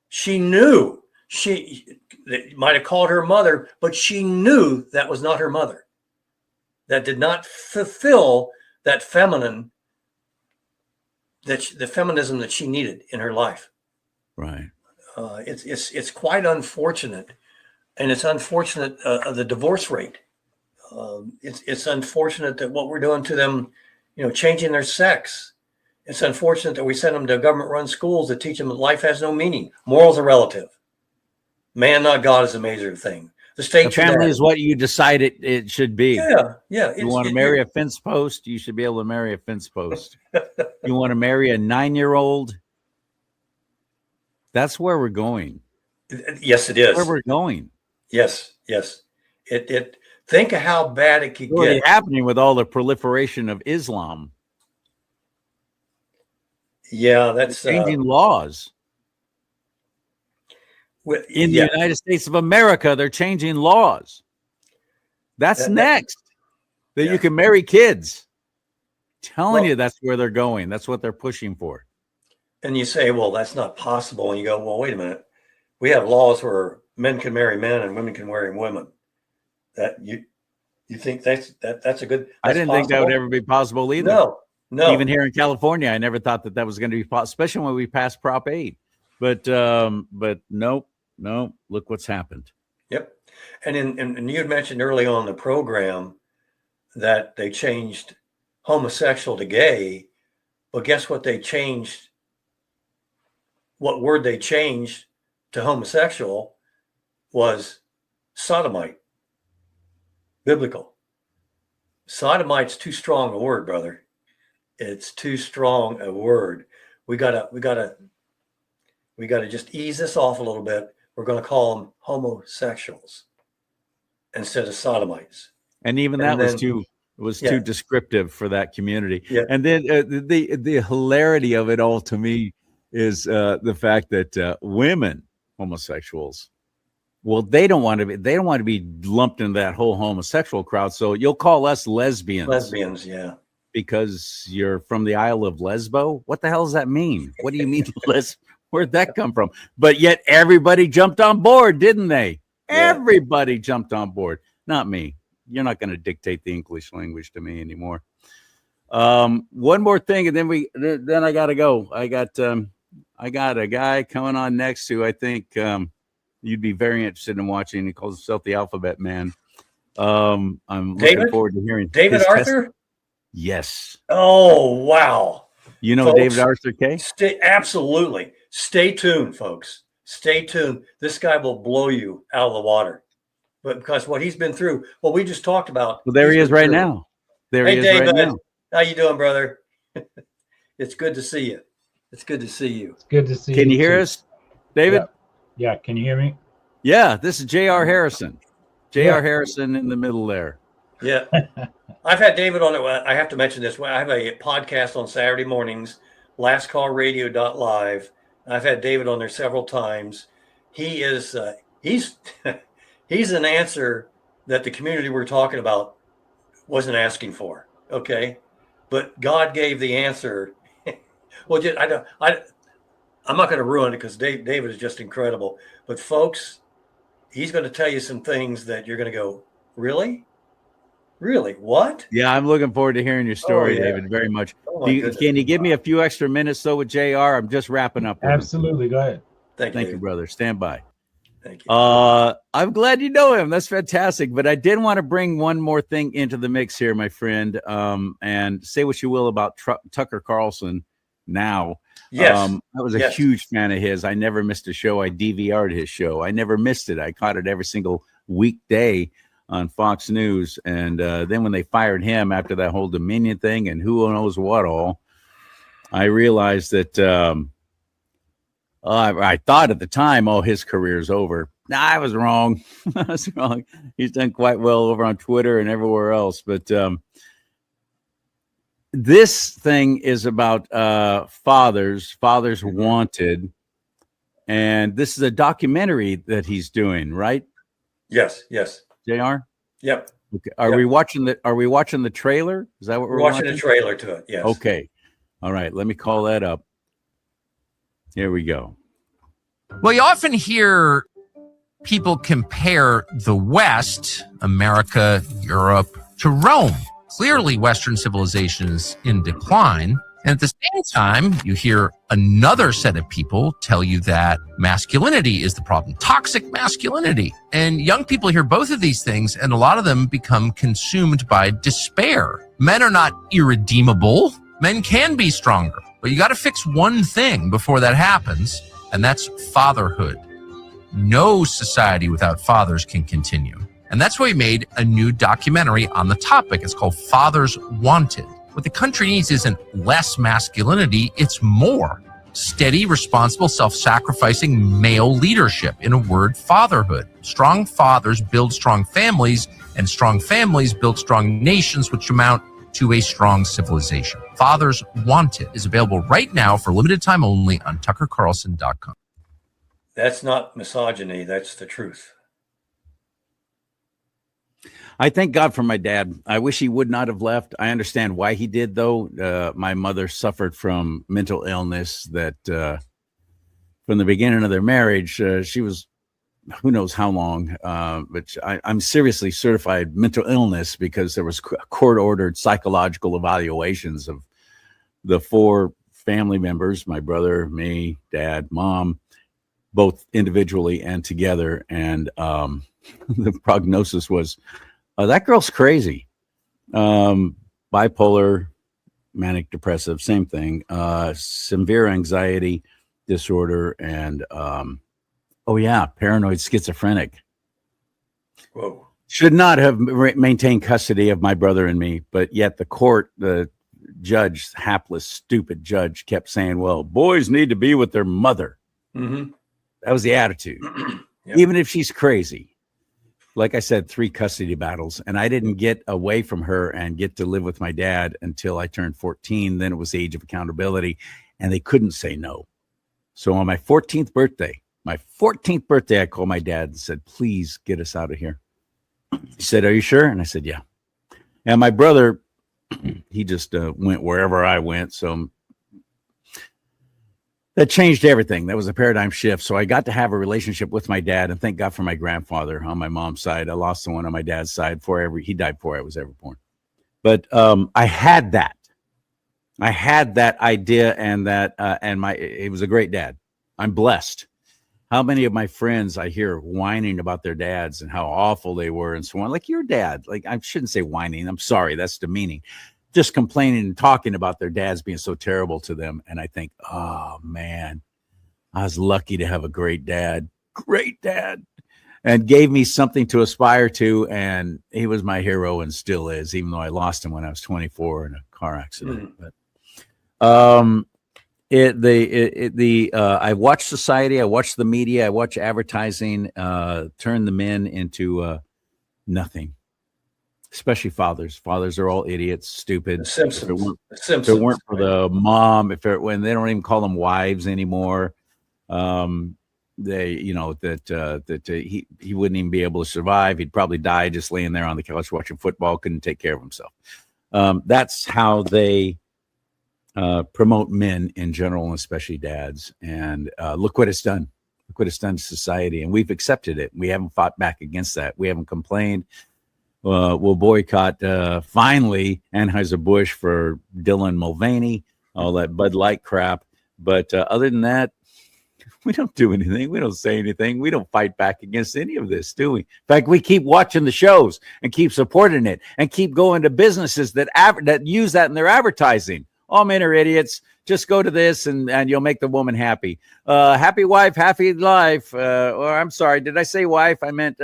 She knew they might have called her mother, but she knew that was not her mother. That did not fulfill that feminine, the feminism that she needed in her life.
Right.
It's quite unfortunate, and it's unfortunate the divorce rate. It's unfortunate that what we're doing to them, changing their sex. It's unfortunate that we send them to government-run schools that teach them that life has no meaning. Morals are relative. Man, not God, is a major thing. The state,
family is what you decide it should be.
Yeah.
You want to marry a fence post, you should be able to marry a fence post. You want to marry a 9-year-old. That's where we're going.
Yes, it is.
Where we're going.
Yes. It. Think of how bad it could
It's already
get.
happening with all the proliferation of Islam.
Yeah, that's
changing laws. In the United States of America, they're changing laws. That's next. That you can marry kids. Telling you that's where they're going. That's what they're pushing for.
And you say, well, that's not possible. And you go, well, wait a minute. We have laws where men can marry men and women can marry women. That you think that's a good.
I didn't think that would ever be possible either.
No.
Even here in California, I never thought that was going to be possible, especially when we passed Prop 8. But nope. Look what's happened.
Yep. And you had mentioned early on in the program that they changed homosexual to gay. But guess what they changed? What word they changed to homosexual was sodomite. Biblical. Sodomite's too strong a word, brother. It's too strong a word. We gotta just ease this off a little bit. We're going to call them homosexuals instead of sodomites.
And even that was too It was
Yeah.
too descriptive for that community.
Yeah.
And then the hilarity of it all to me is the fact that women, homosexuals, well, they don't want to be lumped into that whole homosexual crowd. So you'll call us lesbians.
Lesbians, yeah.
Because you're from the Isle of Lesbo. What the hell does that mean? What do you mean, where'd that come from? But yet everybody jumped on board, didn't they?
Yeah.
Everybody jumped on board. Not me. You're not going to dictate the English language to me anymore. One more thing, and then I got to go. I got a guy coming on next who I think you'd be very interested in watching. He calls himself the Alphabet Man. I'm looking forward to hearing
David Arthur.
Yes.
Oh, wow.
You know
folks,
David Arthur K?
Absolutely. Stay tuned, folks. Stay tuned. This guy will blow you out of the water. But because what he's been through, what we just talked about.
Well, there he is right now. There he is right now.
How you doing, brother? It's good to see you. It's good to see you.
It's good to see you.
Can you hear us, David?
Yeah. Can you hear me?
Yeah, this is J.R. Harrison. J.R. Harrison in the middle there.
Yeah. I've had David on it. I have to mention this. I have a podcast on Saturday mornings, lastcallradio.live. I've had David on there several times. He is, he's an answer that the community we're talking about wasn't asking for. Okay. But God gave the answer. Well, I'm not going to ruin it because David is just incredible. But folks, he's going to tell you some things that you're going to go, really? Really? What?
Yeah, I'm looking forward to hearing your story, David, very much. Can you give me a few extra minutes, though, with JR? I'm just wrapping up.
Absolutely. Go ahead.
Thank
you, brother. Stand by.
Thank you.
I'm glad you know him. That's fantastic. But I did want to bring one more thing into the mix here, my friend, and say what you will about Tucker Carlson now.
Yes.
I was a huge fan of his. I never missed a show. I DVR'd his show. I never missed it. I caught it every single weekday on Fox News. And then when they fired him after that whole Dominion thing and who knows what all, I realized that I thought at the time, his career's over. Nah, I was wrong. I was wrong. He's done quite well over on Twitter and everywhere else. But this thing is about fathers wanted. And this is a documentary that he's doing, right?
Yes.
JR?
Yep.
Okay. Are we watching the trailer? Is that what we're watching?
The trailer to it, yes.
Okay. All right. Let me call that up. Here we go.
Well, you often hear people compare the West, America, Europe, to Rome. Clearly, Western civilization is in decline. And at the same time, you hear another set of people tell you that masculinity is the problem, toxic masculinity. And young people hear both of these things, and a lot of them become consumed by despair. Men are not irredeemable. Men can be stronger. But you got to fix one thing before that happens, and that's fatherhood. No society without fathers can continue. And that's why we made a new documentary on the topic. It's called Fathers Wanted. What the country needs isn't less masculinity, it's more. Steady, responsible, self-sacrificing male leadership. In a word, fatherhood. Strong fathers build strong families, and strong families build strong nations, which amount to a strong civilization. Fathers Wanted is available right now for limited time only on tuckercarlson.com.
That's not misogyny, that's the truth.
I thank God for my dad. I wish he would not have left. I understand why he did, though. My mother suffered from mental illness that from the beginning of their marriage, she was who knows how long, but I'm seriously certified mental illness because there was court-ordered psychological evaluations of the 4 family members, my brother, me, dad, mom, both individually and together. And the prognosis was, that girl's crazy. Bipolar, manic depressive, same thing. Severe anxiety disorder and paranoid schizophrenic.
Whoa.
Should not have maintained custody of my brother and me, but yet the judge, hapless, stupid judge, kept saying, well, boys need to be with their mother.
Mm-hmm.
That was the attitude.
Yep.
Even if she's crazy. like I said, 3 custody battles, and I didn't get away from her and get to live with my dad until I turned 14. Then it was the age of accountability, and they couldn't say no. So on my 14th birthday, I called my dad and said, please get us out of here. He said, are you sure? And I said, yeah. And my brother, he just went wherever I went. So that changed everything. That was a paradigm shift. So I got to have a relationship with my dad, and thank God for my grandfather on my mom's side. I lost the one on my dad's side he died before I was ever born. But I had that. I had that idea, and it was a great dad. I'm blessed. How many of my friends I hear whining about their dads and how awful they were and so on? Like your dad. Like, I shouldn't say whining. I'm sorry. That's demeaning. Just complaining and talking about their dads being so terrible to them. And I think, oh man, I was lucky to have a great dad, and gave me something to aspire to. And he was my hero and still is, even though I lost him when I was 24 in a car accident. But I watch society, I watch the media, I watch advertising turn the men into nothing. Especially fathers. Fathers are all idiots, stupid.
The Simpsons.
If it weren't for the mom, when they don't even call them wives anymore, he wouldn't even be able to survive. He'd probably die just laying there on the couch watching football. Couldn't take care of himself. That's how they promote men in general, and especially dads. And look what it's done. Look what it's done to society, and we've accepted it. We haven't fought back against that. We haven't complained. We'll boycott finally Anheuser-Busch for Dylan Mulvaney, all that Bud Light crap. But other than that, we don't do anything. We don't say anything. We don't fight back against any of this, do we? In fact, we keep watching the shows and keep supporting it and keep going to businesses that use that in their advertising. All men are idiots. Just go to this and you'll make the woman happy. Happy wife, happy life. Or I'm sorry, did I say wife? I meant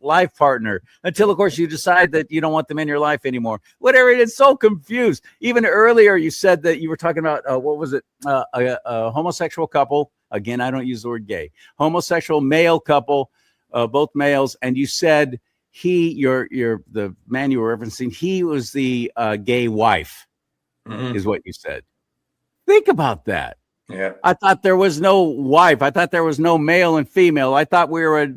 life partner, until of course you decide that you don't want them in your life anymore. Whatever it is, so confused. Even earlier you said that you were talking about what was it, a homosexual couple. Again, I don't use the word gay. Homosexual male couple, both males, and you said the man you were referencing, he was the gay wife, is what you said. Think about that.
Yeah,
I thought there was no wife. I thought there was no male and female. I thought we were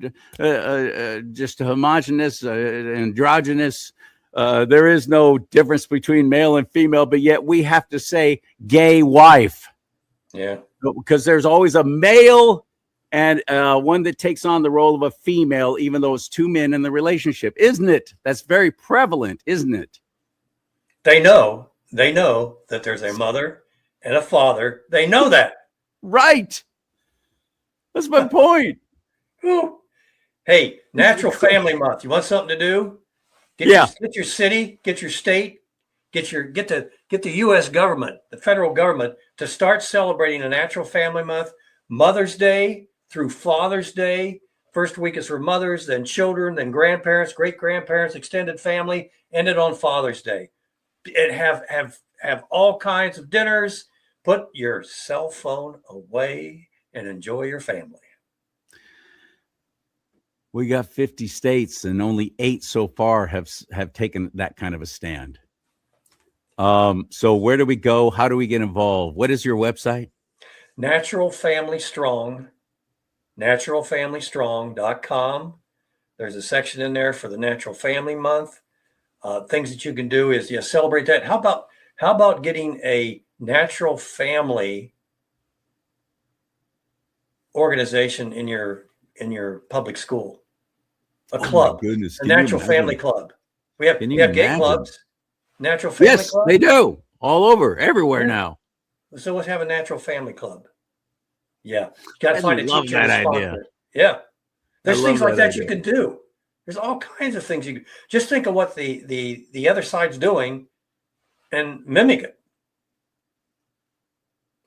just a homogenous, androgynous. There is no difference between male and female, but yet we have to say gay wife.
Yeah,
because there's always a male and one that takes on the role of a female, even though it's 2 men in the relationship, isn't it? That's very prevalent, isn't it?
They know that there's a mother and a father. They know that.
Right. That's my point.
Ooh. Hey, Natural Family Month. You want something to do? Get your city, get your state, get the U.S. government, the federal government, to start celebrating a Natural Family Month. Mother's Day through Father's Day. First week is for mothers, then children, then grandparents, great grandparents, extended family. Ended on Father's Day. And have all kinds of dinners. Put your cell phone away and enjoy your family.
We got 50 states and only 8 so far have taken that kind of a stand. So where do we go? How do we get involved? What is your website?
Natural Family Strong, naturalfamilystrong.com. There's a section in there for the Natural Family Month. Things that you can do is celebrate that. How about getting a natural family organization in your public school, a club,
goodness.
a natural family club. We have gay clubs, natural family club.
Yes, they do all over, everywhere now.
So let's have a natural family club. Yeah, you got to find a
love
teacher.
that idea.
Yeah, there's things like that
idea.
you can do. There's all kinds of things you can just think of what the other side's doing and mimic it.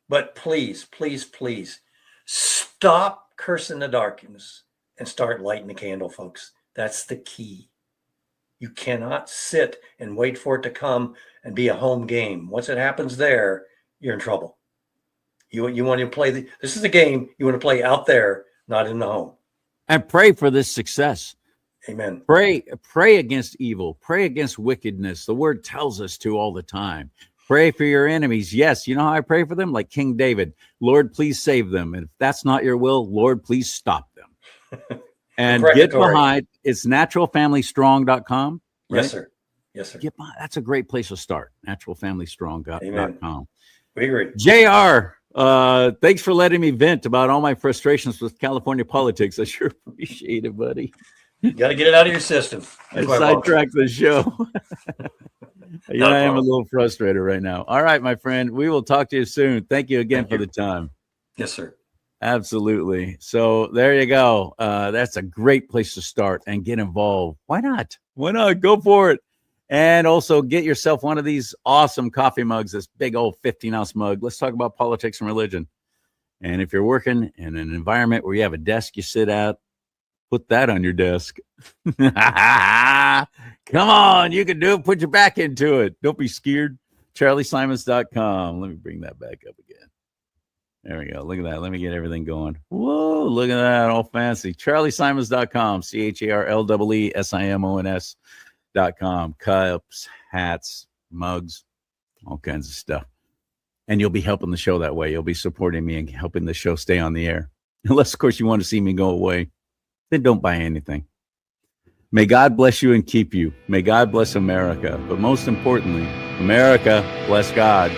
But please, please, please stop cursing the darkness and start lighting the candle, folks. That's the key. You cannot sit and wait for it to come and be a home game. Once it happens there, you're in trouble. You want to play this is a game you want to play out there, not in the home.
And pray for this success.
Amen.
Pray against evil. Pray against wickedness. The word tells us to all the time. Pray for your enemies. Yes, you know how I pray for them? Like King David. Lord, please save them. And if that's not your will, Lord, please stop them. And get behind, it's naturalfamilystrong.com. Right?
Yes, sir. Yes, sir.
That's a great place to start. Naturalfamilystrong.com.
We agree.
JR, thanks for letting me vent about all my frustrations with California politics. I sure appreciate it, buddy.
You got to get it out of your system.
I sidetracked the show. Yeah, I am a little frustrated right now. All right, my friend. We will talk to you soon. Thank you again for the time.
Yes, sir.
Absolutely. So there you go. That's a great place to start and get involved. Why not? Why not? Go for it. And also get yourself one of these awesome coffee mugs, this big old 15-ounce mug. Let's talk about politics and religion. And if you're working in an environment where you have a desk you sit at, put that on your desk. Come on, you can do it. Put your back into it. Don't be scared. CharLeeSimons.com. Let me bring that back up again. There we go. Look at that. Let me get everything going. Whoa, look at that. All fancy. CharLeeSimons.com. CharLeeSimons.com. Cups, hats, mugs, all kinds of stuff. And you'll be helping the show that way. You'll be supporting me and helping the show stay on the air. Unless, of course, you want to see me go away. Then don't buy anything. May God bless you and keep you. May God bless America. But most importantly, America, bless God.